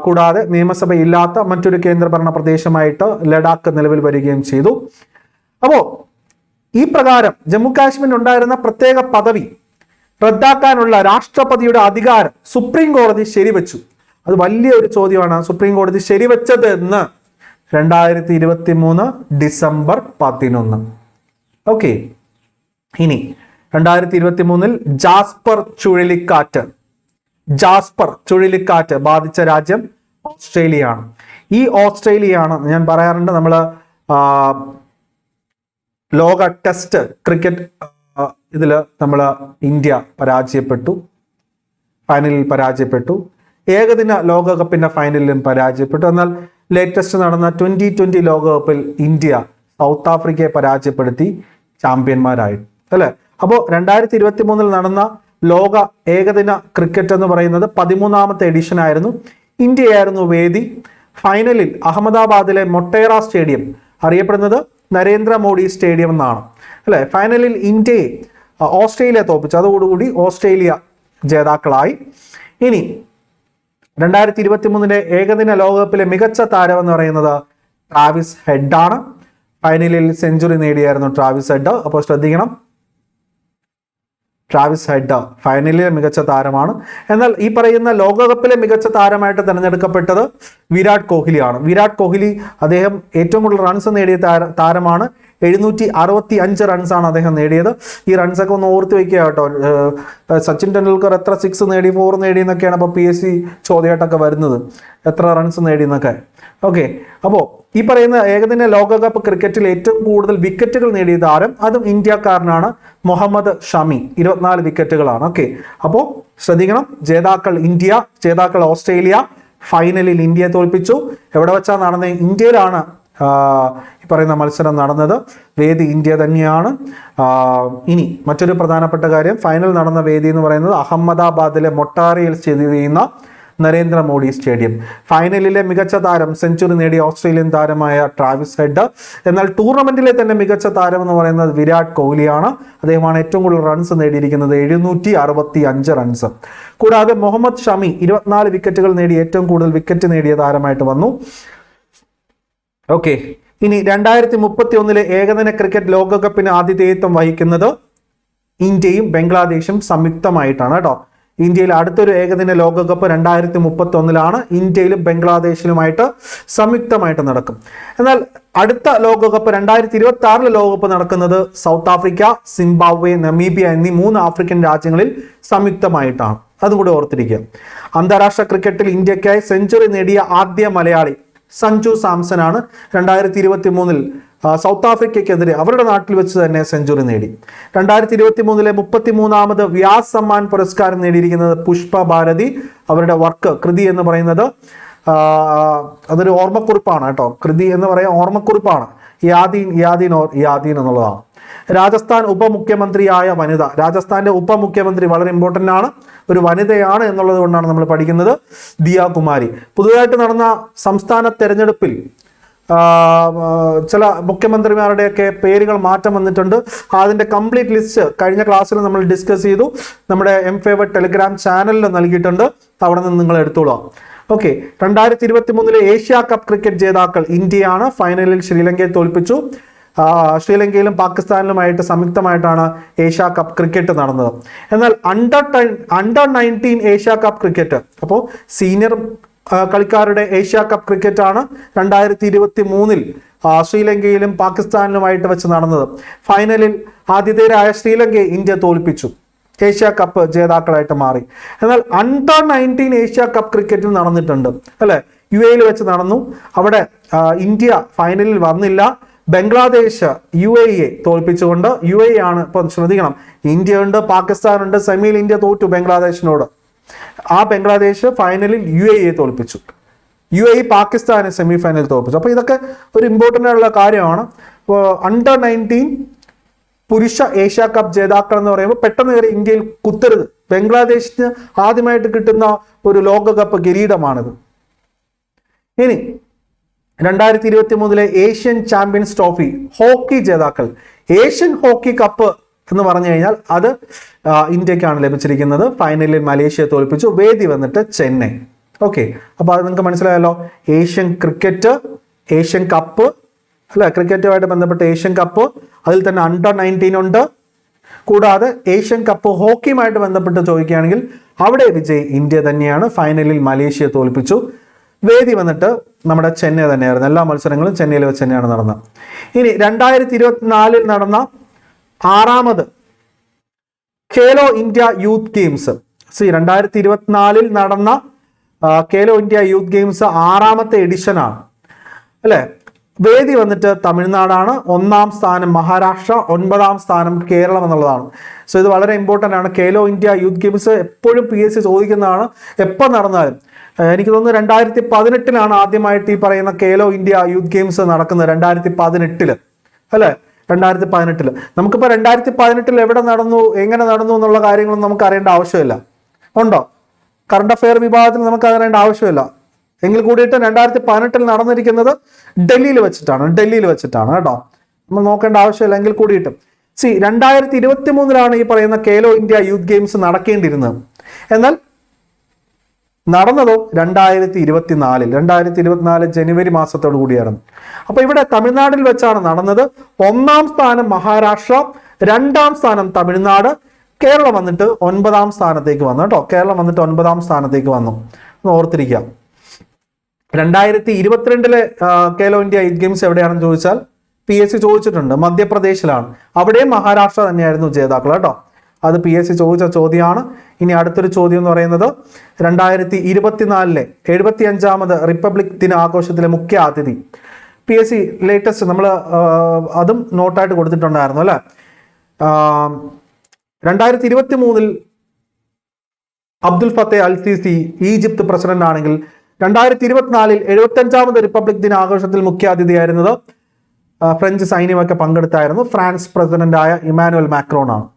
കൂടാതെ നിയമസഭയില്ലാത്ത മറ്റൊരു കേന്ദ്രഭരണ പ്രദേശമായിട്ട് ലഡാക്ക് നിലവിൽ വരികയും ചെയ്തു. അപ്പോൾ ഈ പ്രകാരം ജമ്മു കാശ്മീരിൽ ഉണ്ടായിരുന്ന പ്രത്യേക പദവി റദ്ദാക്കാനുള്ള രാഷ്ട്രപതിയുടെ അധികാരം സുപ്രീം കോടതി ശരിവെച്ചു. അത് വലിയൊരു ചോദ്യമാണ്. സുപ്രീം കോടതി ശരിവെച്ചത് എന്ന് 2023 ഡിസംബർ 11. ഓക്കെ, ഇനി 2023 ജാസ്പർ ചുഴലിക്കാറ്റ് ബാധിച്ച രാജ്യം ഓസ്ട്രേലിയയാണ്. ഈ ഓസ്ട്രേലിയയാണ് ഞാൻ പറയാറുണ്ട്, നമ്മൾ ലോക ടെസ്റ്റ് ക്രിക്കറ്റ് ഇതിൽ നമ്മൾ ഇന്ത്യ ഫൈനലിൽ പരാജയപ്പെട്ടു. ഏകദിന ലോകകപ്പിന്റെ ഫൈനലിലും പരാജയപ്പെട്ടു. എന്നാൽ ലേറ്റസ്റ്റ് നടന്ന 2020 ലോകകപ്പിൽ ഇന്ത്യ സൗത്ത് ആഫ്രിക്കയെ പരാജയപ്പെടുത്തി ചാമ്പ്യന്മാരായി, അല്ലെ? അപ്പോൾ 2023 നടന്ന ലോക ഏകദിന ക്രിക്കറ്റ് എന്ന് പറയുന്നത് 13ാമത്തെ എഡിഷൻ ആയിരുന്നു. ഇന്ത്യയായിരുന്നു വേദി. ഫൈനലിൽ അഹമ്മദാബാദിലെ മൊട്ടേറ സ്റ്റേഡിയം, അറിയപ്പെടുന്നത് നരേന്ദ്രമോദി സ്റ്റേഡിയം എന്നാണ്, അല്ലെ? ഫൈനലിൽ ഇന്ത്യയെ ഓസ്ട്രേലിയ തോൽപ്പിച്ചു. അതോടുകൂടി ഓസ്ട്രേലിയ ജേതാക്കളായി. ഇനി 2023 ഏകദിന ലോകകപ്പിലെ മികച്ച താരം എന്ന് പറയുന്നത് ട്രാവിസ് ഹെഡാണ്. ഫൈനലിൽ സെഞ്ചുറി നേടിയായിരുന്നു ട്രാവിസ് ഹെഡ്. അപ്പോൾ ശ്രദ്ധിക്കണം, ട്രാവിസ് ഹെഡ് ഫൈനലിലെ മികച്ച താരമാണ്. എന്നാൽ ഈ പറയുന്ന ലോകകപ്പിലെ മികച്ച താരമായിട്ട് തിരഞ്ഞെടുക്കപ്പെട്ടത് വിരാട് കോഹ്ലിയാണ്. വിരാട് കോഹ്ലി അദ്ദേഹം ഏറ്റവും കൂടുതൽ റൺസ് നേടിയ താരമാണ്. 765 റൺസാണ് അദ്ദേഹം നേടിയത്. ഈ റൺസൊക്കെ ഒന്ന് ഓർത്ത് വയ്ക്കുക കേട്ടോ. സച്ചിൻ ടെണ്ടുൽക്കർ എത്ര 6 നേടി 4 നേടി എന്നൊക്കെയാണ് അപ്പോൾ PSC ചോദ്യമായിട്ടൊക്കെ വരുന്നത്, എത്ര റൺസ് നേടി എന്നൊക്കെ. ഓക്കെ, അപ്പോൾ ഈ പറയുന്ന ഏകദിന ലോകകപ്പ് ക്രിക്കറ്റിൽ ഏറ്റവും കൂടുതൽ വിക്കറ്റുകൾ നേടിയ താരം അതും ഇന്ത്യക്കാരനാണ്, മുഹമ്മദ് ഷമി. 24 വിക്കറ്റുകളാണ്. ഓക്കെ, അപ്പോൾ ശ്രദ്ധിക്കണം, ജേതാക്കൾ ഇന്ത്യ, ജേതാക്കൾ ഓസ്ട്രേലിയ. ഫൈനലിൽ ഇന്ത്യയെ തോൽപ്പിച്ചു. എവിടെ വെച്ചാൽ നടന്നത്? ഇന്ത്യയിലാണ് ഈ പറയുന്ന മത്സരം നടന്നത്. വേദി ഇന്ത്യ തന്നെയാണ്. ഇനി മറ്റൊരു പ്രധാനപ്പെട്ട കാര്യം, ഫൈനൽ നടന്ന വേദി എന്ന് പറയുന്നത് അഹമ്മദാബാദിലെ മൊട്ടാരയിൽ സ്ഥിതി ചെയ്യുന്ന നരേന്ദ്രമോദി സ്റ്റേഡിയം. ഫൈനലിലെ മികച്ച താരം സെഞ്ചുറി നേടിയ ഓസ്ട്രേലിയൻ താരമായ ട്രാവിസ് ഹെഡ്. എന്നാൽ ടൂർണമെന്റിലെ തന്നെ മികച്ച താരം എന്ന് പറയുന്നത് വിരാട് കോഹ്ലിയാണ്. അദ്ദേഹമാണ് ഏറ്റവും കൂടുതൽ റൺസ് നേടിയിരിക്കുന്നത്, 765 റൺസ്. കൂടാതെ മുഹമ്മദ് ഷമി 24 വിക്കറ്റുകൾ നേടി ഏറ്റവും കൂടുതൽ വിക്കറ്റ് നേടിയ താരമായിട്ട് വന്നു. ഓക്കെ, ഇനി 2031 ഏകദിന ക്രിക്കറ്റ് ലോകകപ്പിന് ആതിഥേയത്വം വഹിക്കുന്നത് ഇന്ത്യയും ബംഗ്ലാദേശും സംയുക്തമായിട്ടാണ് കേട്ടോ. ഇന്ത്യയിൽ അടുത്തൊരു ഏകദിന ലോകകപ്പ് 2031 ഇന്ത്യയിലും ബംഗ്ലാദേശിലുമായിട്ട് സംയുക്തമായിട്ട് നടക്കും. എന്നാൽ അടുത്ത ലോകകപ്പ് 2026 ലോകകപ്പ് നടക്കുന്നത് സൗത്ത് ആഫ്രിക്ക, സിംബാബ്വെ, നമീബിയ എന്നീ 3 ആഫ്രിക്കൻ രാജ്യങ്ങളിൽ സംയുക്തമായിട്ടാണ്. അതും കൂടി ഓർത്തിരിക്കുക. അന്താരാഷ്ട്ര ക്രിക്കറ്റിൽ ഇന്ത്യക്കായി സെഞ്ചുറി നേടിയ ആദ്യ മലയാളി സഞ്ജു സാംസൺ ആണ്. 2023 സൗത്ത് ആഫ്രിക്കയ്ക്കെതിരെ അവരുടെ നാട്ടിൽ വെച്ച് തന്നെ സെഞ്ചുറി നേടി. 2023 33ാമത് വ്യാസ് സമ്മാൻ പുരസ്കാരം നേടിയിരിക്കുന്നത് പുഷ്പ ഭാരതി. അവരുടെ വർക്ക് കൃതി എന്ന് പറയുന്നത് അതൊരു ഓർമ്മക്കുറിപ്പാണ് കേട്ടോ. കൃതി എന്ന് പറയാൻ ഓർമ്മക്കുറിപ്പാണ്. യാദീൻ എന്നുള്ളതാണ്. രാജസ്ഥാൻ ഉപമുഖ്യമന്ത്രിയായ വനിത. രാജസ്ഥാന്റെ ഉപമുഖ്യമന്ത്രി വളരെ ഇമ്പോർട്ടൻ്റ് ആണ്, ഒരു വനിതയാണ് എന്നുള്ളത് കൊണ്ടാണ് നമ്മൾ പഠിക്കുന്നത്. ദിയ കുമാരി. പുതുതായിട്ട് നടന്ന സംസ്ഥാന തെരഞ്ഞെടുപ്പിൽ ചില മുഖ്യമന്ത്രിമാരുടെയൊക്കെ പേരുകൾ മാറ്റം വന്നിട്ടുണ്ട്. അതിൻ്റെ കംപ്ലീറ്റ് ലിസ്റ്റ് കഴിഞ്ഞ ക്ലാസ്സിൽ നമ്മൾ ഡിസ്കസ് ചെയ്തു. നമ്മുടെ M-Favor ടെലിഗ്രാം ചാനലിൽ നൽകിയിട്ടുണ്ട്. അവിടെ നിന്ന് നിങ്ങൾ എടുത്തോളാം. ഓക്കെ, 2023 ഏഷ്യ കപ്പ് ക്രിക്കറ്റ് ജേതാക്കൾ ഇന്ത്യയാണ്. ഫൈനലിൽ ശ്രീലങ്കയെ തോൽപ്പിച്ചു. ശ്രീലങ്കയിലും പാകിസ്ഥാനിലുമായിട്ട് സംയുക്തമായിട്ടാണ് ഏഷ്യ കപ്പ് ക്രിക്കറ്റ് നടന്നത്. എന്നാൽ അണ്ടർ 19 ഏഷ്യ കപ്പ് ക്രിക്കറ്റ്, അപ്പോൾ സീനിയർ കളിക്കാരുടെ ഏഷ്യ കപ്പ് ക്രിക്കറ്റ് ആണ് 2023 ശ്രീലങ്കയിലും പാകിസ്ഥാനിലുമായിട്ട് വെച്ച് നടന്നത്. ഫൈനലിൽ ആതിഥേയരായ ശ്രീലങ്കയെ ഇന്ത്യ തോൽപ്പിച്ചു, ഏഷ്യ കപ്പ് ജേതാക്കളായിട്ട് മാറി. എന്നാൽ അണ്ടർ 19 ഏഷ്യ കപ്പ് ക്രിക്കറ്റിൽ നടന്നിട്ടുണ്ട് അല്ലെ, UAE വെച്ച് നടന്നു. അവിടെ ഇന്ത്യ ഫൈനലിൽ വന്നില്ല. ബംഗ്ലാദേശ് UAE തോൽപ്പിച്ചുകൊണ്ട്, UAE ആണ് ഇപ്പൊ ശ്രദ്ധിക്കണം, ഇന്ത്യ ഉണ്ട്, പാകിസ്ഥാൻ ഉണ്ട്. സെമിയിൽ ഇന്ത്യ തോറ്റു ബംഗ്ലാദേശിനോട്. ആ ബംഗ്ലാദേശ് ഫൈനലിൽ UAE തോൽപ്പിച്ചു. UAE പാകിസ്ഥാനെ സെമി ഫൈനലിൽ തോൽപ്പിച്ചു. അപ്പൊ ഇതൊക്കെ ഒരു ഇമ്പോർട്ടൻ്റ് ആയിട്ടുള്ള കാര്യമാണ്. അണ്ടർ 19 പുരുഷ ഏഷ്യ കപ്പ് ജേതാക്കൾ എന്ന് പറയുമ്പോൾ പെട്ടെന്ന് കയറി ഇന്ത്യയിൽ കുത്തരുത്. ബംഗ്ലാദേശിന് ആദ്യമായിട്ട് കിട്ടുന്ന ഒരു ലോകകപ്പ് കിരീടമാണിത്. ഇനി 2023 ഏഷ്യൻ ചാമ്പ്യൻസ് ട്രോഫി ഹോക്കി ജേതാക്കൾ. ഏഷ്യൻ ഹോക്കി കപ്പ് എന്ന് പറഞ്ഞു കഴിഞ്ഞാൽ അത് ഇന്ത്യക്കാണ് ലഭിച്ചിരിക്കുന്നത്. ഫൈനലിൽ മലേഷ്യ തോൽപ്പിച്ചു. വേദി വന്നിട്ട് ചെന്നൈ. ഓക്കെ, അപ്പോൾ അത് നിങ്ങൾക്ക് മനസ്സിലായല്ലോ. ഏഷ്യൻ ക്രിക്കറ്റ്, ഏഷ്യൻ കപ്പ് അല്ലെ, ക്രിക്കറ്റുമായിട്ട് ബന്ധപ്പെട്ട ഏഷ്യൻ കപ്പ്, അതിൽ തന്നെ അണ്ടർ 19 ഉണ്ട്. കൂടാതെ ഏഷ്യൻ കപ്പ് ഹോക്കിയുമായിട്ട് ബന്ധപ്പെട്ട് ചോദിക്കുകയാണെങ്കിൽ അവിടെ വിജയ് ഇന്ത്യ തന്നെയാണ്. ഫൈനലിൽ മലേഷ്യ തോൽപ്പിച്ചു. വേദി വന്നിട്ട് നമ്മുടെ ചെന്നൈ തന്നെയായിരുന്നു. എല്ലാ മത്സരങ്ങളും ചെന്നൈയിൽ വെച്ച് തന്നെയാണ് നടന്നത്. ഇനി 2024 നടന്ന 6ാമത് ഖേലോ ഇന്ത്യ യൂത്ത് ഗെയിംസ്. 2024 നടന്ന ഖേലോ ഇന്ത്യ യൂത്ത് ഗെയിംസ് 6ാമത്തെ എഡിഷനാണ് അല്ലെ. വേദി വന്നിട്ട് തമിഴ്നാടാണ്. 1ാം സ്ഥാനം മഹാരാഷ്ട്ര, 9ാം സ്ഥാനം കേരളം എന്നുള്ളതാണ്. സോ ഇത് വളരെ ഇമ്പോർട്ടൻ്റ് ആണ്. ഖേലോ ഇന്ത്യ യൂത്ത് ഗെയിംസ് എപ്പോഴും PSC ചോദിക്കുന്നതാണ്, എപ്പോൾ നടന്നാലും. എനിക്ക് തോന്നുന്നു 2018 ആദ്യമായിട്ട് ഈ പറയുന്ന ഖേലോ ഇന്ത്യ യൂത്ത് ഗെയിംസ് നടക്കുന്നത്. 2018 അല്ലെ, 2018. നമുക്കിപ്പോൾ 2018 എവിടെ നടന്നു, എങ്ങനെ നടന്നു എന്നുള്ള കാര്യങ്ങളൊന്നും നമുക്ക് അറിയേണ്ട ആവശ്യമില്ല. ഉണ്ടോ? കറണ്ട് അഫെയർ വിഭാഗത്തിൽ നമുക്ക് അറിയേണ്ട ആവശ്യമില്ല. എങ്കിൽ കൂടിയിട്ട് 2018 നടന്നിരിക്കുന്നത് ഡൽഹിയിൽ വെച്ചിട്ടാണ് കേട്ടോ. നമ്മൾ നോക്കേണ്ട ആവശ്യമില്ല എങ്കിൽ കൂടിയിട്ടും. 2023 ഈ പറയുന്ന ഖേലോ ഇന്ത്യ യൂത്ത് ഗെയിംസ് നടക്കേണ്ടിയിരുന്നത്. എന്നാൽ നടന്നതോ 2024 ജനുവരി മാസത്തോടു കൂടിയാണ്. അപ്പൊ ഇവിടെ തമിഴ്നാട്ടിൽ വെച്ചാണ് നടന്നത്. 1ാം സ്ഥാനം മഹാരാഷ്ട്ര, 2ാം സ്ഥാനം തമിഴ്നാട്, കേരളം വന്നിട്ട് 9ാം സ്ഥാനത്തേക്ക് വന്നു കേട്ടോ. കേരളം വന്നിട്ട് 9ാം സ്ഥാനത്തേക്ക് വന്നു, ഓർത്തിരിക്കാം. 2022 ഖേലോ ഇന്ത്യ യൂത്ത് ഗെയിംസ് എവിടെയാണെന്ന് ചോദിച്ചാൽ PSC ചോദിച്ചിട്ടുണ്ട്, മധ്യപ്രദേശിലാണ്. അവിടെയും മഹാരാഷ്ട്ര തന്നെയായിരുന്നു ജേതാക്കൾ കേട്ടോ. അത് PSC ചോദിച്ച ചോദ്യമാണ്. ഇനി അടുത്തൊരു ചോദ്യം എന്ന് പറയുന്നത് 2024 75ാമത് റിപ്പബ്ലിക് ദിന ആഘോഷത്തിലെ മുഖ്യ അതിഥി. PSC ലേറ്റസ്റ്റ് നമ്മൾ അതും നോട്ടായിട്ട് കൊടുത്തിട്ടുണ്ടായിരുന്നു അല്ലെ. 2023 Abdul Fateh al Sisi Egypt president ആണെങ്കിൽ 2024 75ാമത് റിപ്പബ്ലിക് ദിന ആഘോഷത്തിൽ മുഖ്യാതിഥിയായിരുന്നത് ഫ്രഞ്ച് സൈന്യമൊക്കെ പങ്കെടുത്തായിരുന്നു. ഫ്രാൻസ് പ്രസിഡന്റായ ഇമാനുവൽ മാക്രോൺ ആണ്.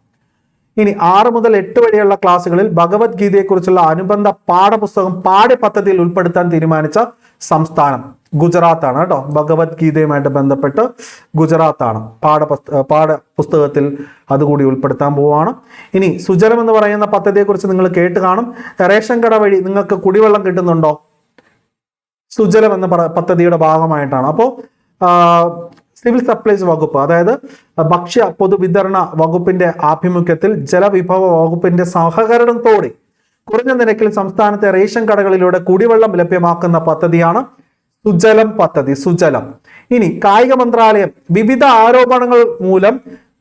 ഇനി 6 മുതൽ 8 വരെയുള്ള ക്ലാസ്സുകളിൽ ഭഗവത്ഗീതയെക്കുറിച്ചുള്ള അനുബന്ധ പാഠപുസ്തകം പാഠ്യപദ്ധതിയിൽ ഉൾപ്പെടുത്താൻ തീരുമാനിച്ച സംസ്ഥാനം ഗുജറാത്താണ് കേട്ടോ. ഭഗവത്ഗീതയുമായിട്ട് ബന്ധപ്പെട്ട് ഗുജറാത്താണ് പാഠപുസ്തകത്തിൽ അതുകൂടി ഉൾപ്പെടുത്താൻ പോവുകയാണ്. ഇനി സുജലം എന്ന് പറയുന്ന പദ്ധതിയെക്കുറിച്ച് നിങ്ങൾ കേട്ട് കാണും. റേഷൻ കട വഴി നിങ്ങൾക്ക് കുടിവെള്ളം കിട്ടുന്നുണ്ടോ? സുജലം എന്ന പദ്ധതിയുടെ ഭാഗമായിട്ടാണ്. അപ്പോൾ സിവിൽ സപ്ലൈസ് വകുപ്പ്, അതായത് ഭക്ഷ്യ പൊതുവിതരണ വകുപ്പിന്റെ ആഭിമുഖ്യത്തിൽ ജലവിഭവ വകുപ്പിന്റെ സഹകരണത്തോടെ കുറഞ്ഞ നിരക്കിൽ സംസ്ഥാനത്തെ റേഷൻ കടകളിലൂടെ കുടിവെള്ളം ലഭ്യമാക്കുന്ന പദ്ധതിയാണ് സുജലം പദ്ധതി. സുജലം. ഇനി കായിക മന്ത്രാലയം, വിവിധ ആരോപണങ്ങൾ മൂലം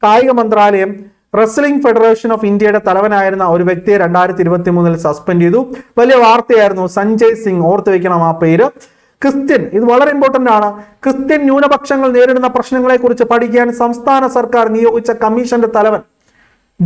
കായിക മന്ത്രാലയം റെസ്ലിംഗ് ഫെഡറേഷൻ ഓഫ് ഇന്ത്യയുടെ തലവനായിരുന്ന ഒരു വ്യക്തിയെ 2023 സസ്പെൻഡ് ചെയ്തു. വലിയ വാർത്തയായിരുന്നു. സഞ്ജയ് സിംഗ്, ഓർത്ത് വെക്കണം ആ പേര്. ക്രിസ്ത്യൻ, ഇത് വളരെ ഇമ്പോർട്ടന്റ് ആണ്. ക്രിസ്ത്യൻ ന്യൂനപക്ഷങ്ങൾ നേരിടുന്ന പ്രശ്നങ്ങളെ കുറിച്ച് പഠിക്കാൻ സംസ്ഥാന സർക്കാർ നിയോഗിച്ച കമ്മീഷന്റെ തലവൻ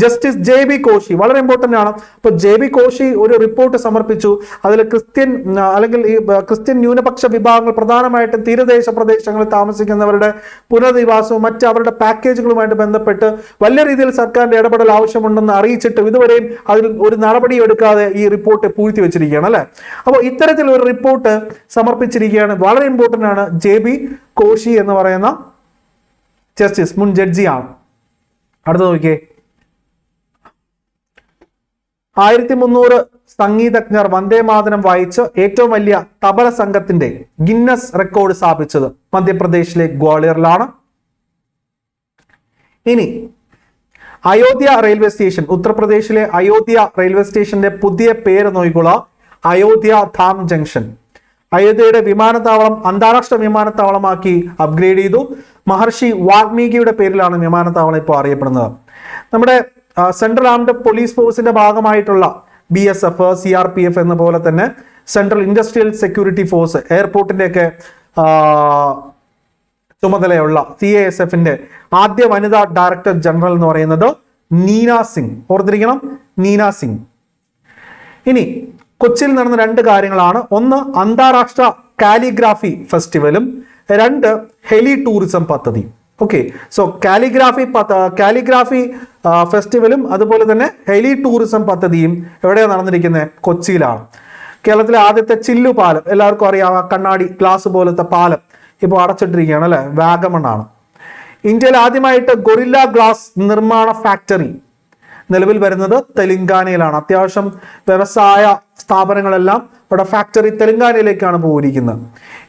ജസ്റ്റിസ് JB കോശി, വളരെ ഇമ്പോർട്ടന്റ് ആണ്. അപ്പൊ JB കോശി ഒരു റിപ്പോർട്ട് സമർപ്പിച്ചു. അതിൽ ക്രിസ്ത്യൻ അല്ലെങ്കിൽ ഈ ക്രിസ്ത്യൻ ന്യൂനപക്ഷ വിഭാഗങ്ങൾ, പ്രധാനമായിട്ടും തീരദേശ പ്രദേശങ്ങളിൽ താമസിക്കുന്നവരുടെ പുനരധിവാസവും മറ്റ് അവരുടെ പാക്കേജുകളുമായിട്ട് ബന്ധപ്പെട്ട് വലിയ രീതിയിൽ സർക്കാരിന്റെ ഇടപെടൽ ആവശ്യമുണ്ടെന്ന് അറിയിച്ചിട്ടും ഇതുവരെയും അതിൽ ഒരു നടപടി എടുക്കാതെ ഈ റിപ്പോർട്ട് പൂഴ്ത്തി വെച്ചിരിക്കുകയാണ് അല്ലെ. അപ്പോൾ ഇത്തരത്തിൽ ഒരു റിപ്പോർട്ട് സമർപ്പിച്ചിരിക്കുകയാണ്. വളരെ ഇമ്പോർട്ടന്റ് ആണ്. JB കോശി എന്ന് പറയുന്ന ജസ്റ്റിസ്, മുൻ ജഡ്ജിയാണ്. അടുത്ത നോക്കിയേ, 1300 സംഗീതജ്ഞർ വന്ദേമാതരം വായിച്ച് ഏറ്റവും വലിയ തബല സംഘത്തിന്റെ ഗിന്നസ് റെക്കോർഡ് സ്ഥാപിച്ചത് മധ്യപ്രദേശിലെ ഗ്വാളിയറിലാണ്. ഇനി അയോധ്യ റെയിൽവേ സ്റ്റേഷൻ, ഉത്തർപ്രദേശിലെ അയോധ്യ റെയിൽവേ സ്റ്റേഷന്റെ പുതിയ പേര് നോക്കിക്കൊള്ളാം, അയോധ്യ ധാം ജംഗ്ഷൻ. അയോധ്യയുടെ വിമാനത്താവളം അന്താരാഷ്ട്ര വിമാനത്താവളമാക്കി അപ്ഗ്രേഡ് ചെയ്തു. മഹർഷി വാൽമീകിയുടെ പേരിലാണ് വിമാനത്താവളം ഇപ്പോൾ അറിയപ്പെടുന്നത്. നമ്മുടെ സെൻട്രൽ ആംഡ് പോലീസ് ഫോഴ്സിന്റെ ഭാഗമായിട്ടുള്ള BSF, CRPF എന്ന പോലെ തന്നെ സെൻട്രൽ ഇൻഡസ്ട്രിയൽ സെക്യൂരിറ്റി ഫോഴ്സ്, എയർപോർട്ടിന്റെയൊക്കെ ചുമതലയുള്ള CASFന്റെ ആദ്യ വനിതാ ഡയറക്ടർ ജനറൽ എന്ന് പറയുന്നത് നീന സിംഗ്. ഓർത്തിരിക്കണം, നീന സിംഗ്. ഇനി കൊച്ചിയിൽ നടന്ന 2 കാര്യങ്ങളാണ്. ഒന്ന്, അന്താരാഷ്ട്ര കാലിഗ്രാഫി ഫെസ്റ്റിവലും, 2 ഹെലി ടൂറിസം പദ്ധതി. ഓക്കെ, സോ കാലിഗ്രാഫി ഫെസ്റ്റിവലും അതുപോലെ തന്നെ ഹെലി ടൂറിസം പദ്ധതിയും എവിടെയാണ് നടന്നിരിക്കുന്നത്? കൊച്ചിയിലാണ്. കേരളത്തിലെ ആദ്യത്തെ ചില്ലു പാലം, എല്ലാവർക്കും അറിയാം, കണ്ണാടി ഗ്ലാസ് പോലത്തെ പാലം ഇപ്പോൾ അടച്ചിട്ടിരിക്കുകയാണ് അല്ലെ, വാഗമണ്ണാണ്. ഇന്ത്യയിൽ ആദ്യമായിട്ട് ഗൊറില്ല ഗ്ലാസ് നിർമ്മാണ ഫാക്ടറി നിലവിൽ വരുന്നത് തെലങ്കാനയിലാണ്. അത്യാവശ്യം വ്യവസായ സ്ഥാപനങ്ങളെല്ലാം ഇവിടെ ഫാക്ടറി തെലങ്കാനയിലേക്കാണ് പോയിരിക്കുന്നത്.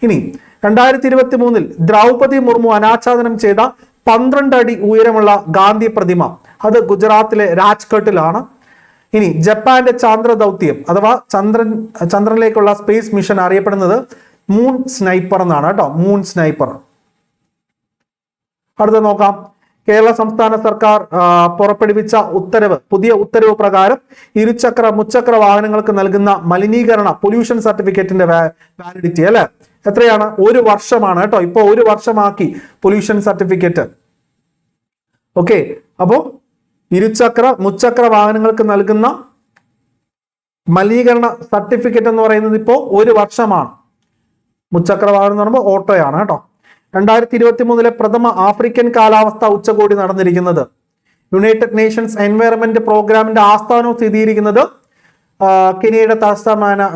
ഇനി 2023 ദ്രൗപദി മുർമു അനാച്ഛാദനം ചെയ്ത 12 അടി ഉയരമുള്ള ഗാന്ധി പ്രതിമ, അത് ഗുജറാത്തിലെ രാജ്ഘട്ടിലാണ്. ഇനി ജപ്പാന്റെ ചാന്ദ്ര ദൗത്യം അഥവാ ചന്ദ്രനിലേക്കുള്ള സ്പേസ് മിഷൻ അറിയപ്പെടുന്നത് മൂൺ സ്നൈപ്പർ എന്നാണ് കേട്ടോ, മൂൺ സ്നൈപ്പർ. അടുത്ത നോക്കാം, കേരള സംസ്ഥാന സർക്കാർ പുറപ്പെടുവിച്ച പുതിയ ഉത്തരവ് പ്രകാരം ഇരുചക്ര മുച്ചക്ര വാഹനങ്ങൾക്ക് നൽകുന്ന മലിനീകരണ പൊല്യൂഷൻ സർട്ടിഫിക്കറ്റിന്റെ വാലിഡിറ്റി അല്ലെ എത്രയാണ്? 1 വർഷമാണ് കേട്ടോ. ഇപ്പൊ 1 വർഷമാക്കി പൊല്യൂഷൻ സർട്ടിഫിക്കറ്റ്. ഓക്കെ, അപ്പോ മുച്ചക്ര വാഹനങ്ങൾക്ക് നൽകുന്ന മലിനീകരണ സർട്ടിഫിക്കറ്റ് എന്ന് പറയുന്നത് ഇപ്പോ 1 വർഷമാണ്. മുച്ചക്ര വാഹനം എന്ന് പറയുമ്പോൾ ഓട്ടോയാണ് കേട്ടോ. 2023 പ്രഥമ ആഫ്രിക്കൻ കാലാവസ്ഥ ഉച്ചകോടി നടന്നിരിക്കുന്നത് യുണൈറ്റഡ് നേഷൻസ് എൻവയറമെന്റ് പ്രോഗ്രാമിന്റെ ആസ്ഥാനവും സ്ഥിതിയിരിക്കുന്നത് കെനിയയുടെ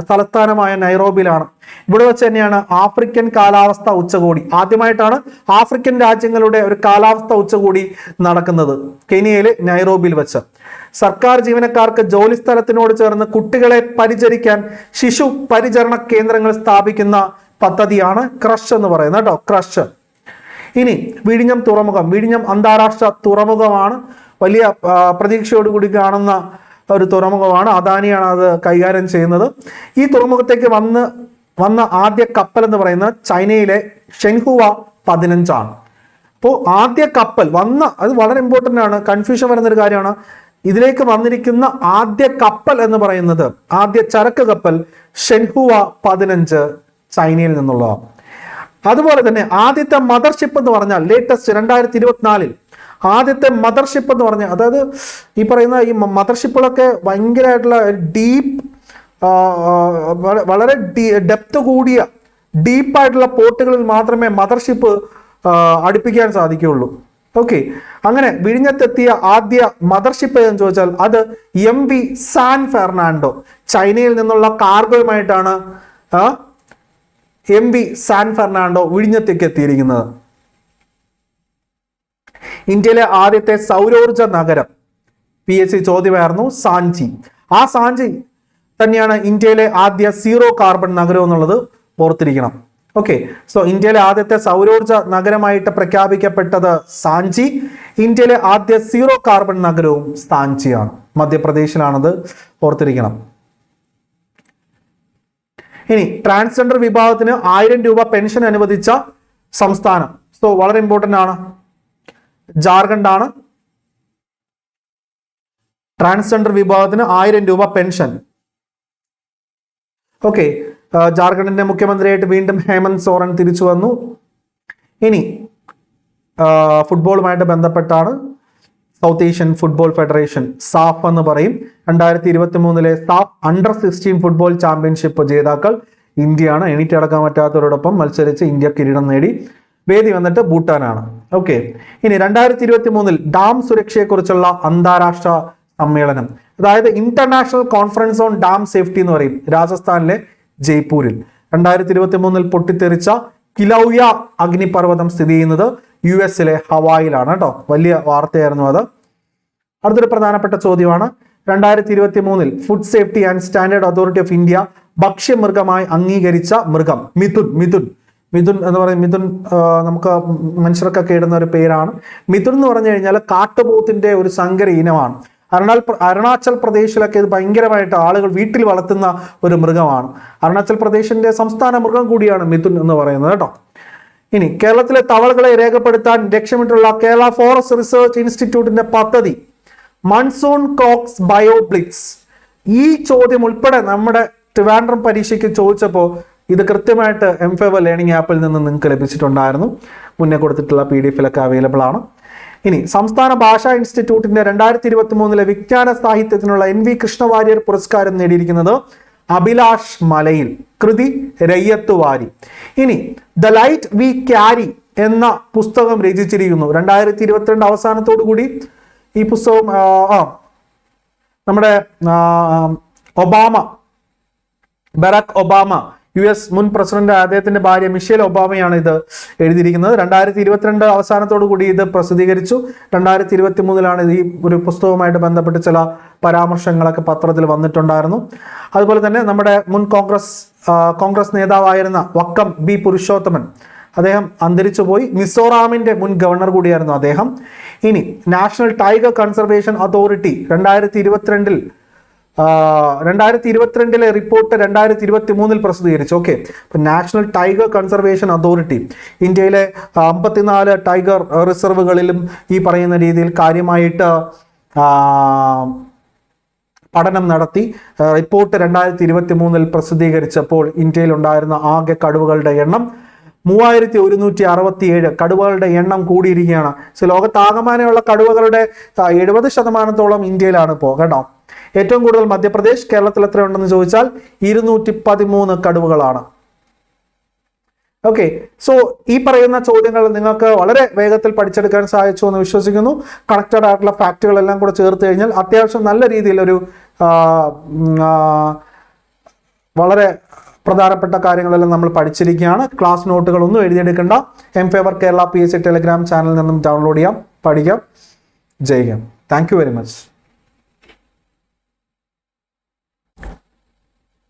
തലസ്ഥാനമായ നൈറോബിയിലാണ്. ഇവിടെ വെച്ച് തന്നെയാണ് ആഫ്രിക്കൻ കാലാവസ്ഥ ഉച്ചകോടി. ആദ്യമായിട്ടാണ് ആഫ്രിക്കൻ രാജ്യങ്ങളുടെ ഒരു കാലാവസ്ഥ ഉച്ചകോടി നടക്കുന്നത് കെനിയയിലെ നൈറോബിയിൽ വെച്ച്. സർക്കാർ ജീവനക്കാർക്ക് ജോലി സ്ഥലത്തിനോട് ചേർന്ന് കുട്ടികളെ പരിചരിക്കാൻ ശിശു പരിചരണ കേന്ദ്രങ്ങൾ സ്ഥാപിക്കുന്ന പദ്ധതിയാണ് ക്രഷ് എന്ന് പറയുന്നത് കേട്ടോ, ക്രഷ്. ഇനി വിഴിഞ്ഞം തുറമുഖം, വിഴിഞ്ഞം അന്താരാഷ്ട്ര തുറമുഖമാണ്. വലിയ പ്രതീക്ഷയോടുകൂടി കാണുന്ന ഒരു തുറമുഖമാണ്. അദാനിയാണ് അത് കൈകാര്യം ചെയ്യുന്നത്. ഈ തുറമുഖത്തേക്ക് വന്ന ആദ്യ കപ്പൽ എന്ന് പറയുന്നത് ചൈനയിലെ ഷെൻഹുവ 15 ആണ്. അപ്പോൾ ആദ്യ കപ്പൽ അത് വളരെ ഇമ്പോർട്ടൻ്റ് ആണ്, കൺഫ്യൂഷൻ വരുന്നൊരു കാര്യമാണ്. ഇതിലേക്ക് വന്നിരിക്കുന്ന ആദ്യ കപ്പൽ എന്ന് പറയുന്നത്, ആദ്യ ചരക്ക് കപ്പൽ ഷെൻഹുവ 15 ചൈനയിൽ നിന്നുള്ളതാണ്. അതുപോലെ തന്നെ ആദ്യത്തെ മദർഷിപ്പ് എന്ന് പറഞ്ഞാൽ ലേറ്റസ്റ്റ് 2024 ആദ്യത്തെ മദർഷിപ്പ് എന്ന് പറഞ്ഞാൽ, അതായത് ഈ പറയുന്ന ഈ മദർഷിപ്പുകളൊക്കെ ഭയങ്കരമായിട്ടുള്ള വളരെ ഡെപ്ത് കൂടിയ ഡീപ്പായിട്ടുള്ള പോർട്ടുകളിൽ മാത്രമേ മദർഷിപ്പ് അടുപ്പിക്കാൻ സാധിക്കുകയുള്ളൂ. ഓക്കെ, അങ്ങനെ വിഴിഞ്ഞത്തെത്തിയ ആദ്യ മദർഷിപ്പ് എന്ന് ചോദിച്ചാൽ അത് MV സാൻ ഫെർണാണ്ടോ, ചൈനയിൽ നിന്നുള്ള കാർഗോയുമായിട്ടാണ് MV സാൻ ഫെർണാണ്ടോ വിഴിഞ്ഞത്തേക്ക് എത്തിയിരിക്കുന്നത്. ഇന്ത്യയിലെ ആദ്യത്തെ സൗരോർജ നഗരം PSC ചോദ്യമായിരുന്നു സാഞ്ചി. ആ സാഞ്ചി തന്നെയാണ് ഇന്ത്യയിലെ ആദ്യ സീറോ കാർബൺ നഗരം എന്നുള്ളത് ഓർത്തിരിക്കണം. ഓക്കെ, സോ ഇന്ത്യയിലെ ആദ്യത്തെ സൗരോർജ നഗരമായിട്ട് പ്രഖ്യാപിക്കപ്പെട്ടത് സാഞ്ചി. ഇന്ത്യയിലെ ആദ്യ സീറോ കാർബൺ നഗരവും സാഞ്ചിയാണ്, മധ്യപ്രദേശിലാണത്, ഓർത്തിരിക്കണം. ഇനി ട്രാൻസ്ജെൻഡർ വിഭാഗത്തിന് 1000 രൂപ പെൻഷൻ അനുവദിച്ച സംസ്ഥാനം, സോ വളരെ ഇമ്പോർട്ടന്റ് ആണ്, ജാർഖണ്ഡ് ആണ്. ട്രാൻസ്ജെൻഡർ വിഭാഗത്തിന് 1000 രൂപ പെൻഷൻ. ഓക്കെ, ജാർഖണ്ഡിന്റെ മുഖ്യമന്ത്രിയായിട്ട് വീണ്ടും ഹേമന്ത് സോറൻ തിരിച്ചു വന്നു. ഇനി ഫുട്ബോളുമായിട്ട് ബന്ധപ്പെട്ടാണ് South Asian Football Federation, SAFF എന്ന് പറയും. 2023 സാഫ് അണ്ടർ-16 ഫുട്ബോൾ ചാമ്പ്യൻഷിപ്പ് ജേതാക്കൾ ഇന്ത്യയാണ്. എണീറ്റടക്കാൻ പറ്റാത്തവരോടൊപ്പം മത്സരിച്ച് ഇന്ത്യ കിരീടം നേടി. വേദി വന്നിട്ട് ഭൂട്ടാനാണ്. ഓക്കെ, ഇനി 2023 ഡാം സുരക്ഷയെക്കുറിച്ചുള്ള അന്താരാഷ്ട്ര സമ്മേളനം, അതായത് international conference on dam safety എന്ന് പറയും, രാജസ്ഥാനിലെ ജയ്പൂരിൽ. 2023 പൊട്ടിത്തെറിച്ച കിലൗയ അഗ്നിപർവ്വതം സ്ഥിതി ചെയ്യുന്നത് US-ലെ ഹവായിലാണ് കേട്ടോ. വലിയ വാർത്തയായിരുന്നു അത്. അടുത്തൊരു പ്രധാനപ്പെട്ട ചോദ്യമാണ്, 2023 food safety and standard authority of India ഭക്ഷ്യമൃഗമായി അംഗീകരിച്ച മൃഗം മിഥുൻ എന്ന് പറയുന്നത്, മിഥുൻ നമുക്ക് മനുഷ്യർക്കൊക്കെ ഇടുന്ന ഒരു പേരാണ്. മിഥുൻ എന്ന് പറഞ്ഞു കഴിഞ്ഞാൽ കാട്ടുപോത്തിന്റെ ഒരു സങ്കര ഇനമാണ്. അരുണാചൽ പ്രദേശിലൊക്കെ ഇത് ഭയങ്കരമായിട്ട് ആളുകൾ വീട്ടിൽ വളർത്തുന്ന ഒരു മൃഗമാണ്. അരുണാചൽ പ്രദേശിന്റെ സംസ്ഥാന മൃഗം കൂടിയാണ് മിഥുൻ എന്ന് പറയുന്നത് കേട്ടോ. ഇനി കേരളത്തിലെ തവളകളെ രേഖപ്പെടുത്താൻ ലക്ഷ്യമിട്ടുള്ള കേരള ഫോറസ്റ്റ് റിസർച്ച് ഇൻസ്റ്റിറ്റ്യൂട്ടിന്റെ പദ്ധതി മൺസൂൺ ക്രോക്സ് ബയോബ്ലിറ്റ്സ്. ഈ ചോദ്യം ഉൾപ്പെടെ നമ്മുടെ ട്രിവാൻഡ്രം പരീക്ഷയ്ക്ക് ചോദിച്ചപ്പോൾ ഇത് കൃത്യമായിട്ട് M-Favor ലേണിംഗ് ആപ്പിൽ നിന്ന് നിങ്ങൾക്ക് ലഭിച്ചിട്ടുണ്ടായിരുന്നു. മുന്നേ കൊടുത്തിട്ടുള്ള PDF-ലൊക്കെ അവൈലബിൾ ആണ്. ഇനി സംസ്ഥാന ഭാഷാ ഇൻസ്റ്റിറ്റ്യൂട്ടിന്റെ 2023 വിജ്ഞാന സാഹിത്യത്തിനുള്ള NV കൃഷ്ണവാര്യർ പുരസ്കാരം നേടിയിരിക്കുന്നത് അഭിലാഷ് മലയിൽ, കൃതി രയ്യത്തുവാരി. ഇനി ദ ലൈറ്റ് വി ക്യാരി എന്ന പുസ്തകം രചിച്ചിരിക്കുന്നു. 2022 അവസാനത്തോടു കൂടി ഈ പുസ്തകം നമ്മുടെ ബറാക് ഒബാമ US മുൻ പ്രസിഡന്റ്, അദ്ദേഹത്തിന്റെ ഭാര്യ മിഷേൽ ഒബാമയാണ് ഇത് എഴുതിയിരിക്കുന്നത്. 2022 അവസാനത്തോടു കൂടി ഇത് പ്രസിദ്ധീകരിച്ചു. 2023 ഈ ഒരു പുസ്തകവുമായിട്ട് ബന്ധപ്പെട്ട് ചില പരാമർശങ്ങളൊക്കെ പത്രത്തിൽ വന്നിട്ടുണ്ടായിരുന്നു. അതുപോലെ തന്നെ നമ്മുടെ മുൻ കോൺഗ്രസ് നേതാവായിരുന്ന വക്കം B പുരുഷോത്തമൻ, അദ്ദേഹം അന്തരിച്ചു പോയി. മിസോറാമിന്റെ മുൻ ഗവർണർ കൂടിയായിരുന്നു അദ്ദേഹം. ഇനി national tiger conservation authority 2022 report 2023 പ്രസിദ്ധീകരിച്ചു. ഓക്കെ, അപ്പൊ നാഷണൽ ടൈഗർ കൺസർവേഷൻ അതോറിറ്റി ഇന്ത്യയിലെ 54 ടൈഗർ റിസർവുകളിലും ഈ പറയുന്ന രീതിയിൽ കാര്യമായിട്ട് പഠനം നടത്തി റിപ്പോർട്ട് 2023 പ്രസിദ്ധീകരിച്ചപ്പോൾ ഇന്ത്യയിൽ ഉണ്ടായിരുന്ന ആകെ കടുവകളുടെ എണ്ണം 3167. കടുവകളുടെ എണ്ണം കൂടിയിരിക്കുകയാണ്. ലോകത്താകമാനമുള്ള കടുവകളുടെ 70% ഇന്ത്യയിലാണ് ഇപ്പോൾ കേട്ടോ. ഏറ്റവും കൂടുതൽ മധ്യപ്രദേശ്. കേരളത്തിൽ എത്ര ഉണ്ടെന്ന് ചോദിച്ചാൽ 213 കടുവകളാണ്. ഓക്കെ, സോ ഈ പറയുന്ന ചോദ്യങ്ങൾ നിങ്ങൾക്ക് വളരെ വേഗത്തിൽ പഠിച്ചെടുക്കാൻ സഹായിച്ചു എന്ന് വിശ്വസിക്കുന്നു. കണക്റ്റഡ് ആയിട്ടുള്ള ഫാക്റ്റുകളെല്ലാം കൂടെ ചേർത്ത് കഴിഞ്ഞാൽ അത്യാവശ്യം നല്ല രീതിയിലൊരു വളരെ പ്രധാനപ്പെട്ട കാര്യങ്ങളെല്ലാം നമ്മൾ പഠിച്ചിരിക്കുകയാണ്. ക്ലാസ് നോട്ടുകളൊന്നും എഴുതിയെടുക്കേണ്ട. M-Favor കേരള PSC ടെലിഗ്രാം ചാനലിൽ നിന്നും ഡൗൺലോഡ് ചെയ്യാം, പഠിക്കാം, ജയിക്കാം. Thank you very much.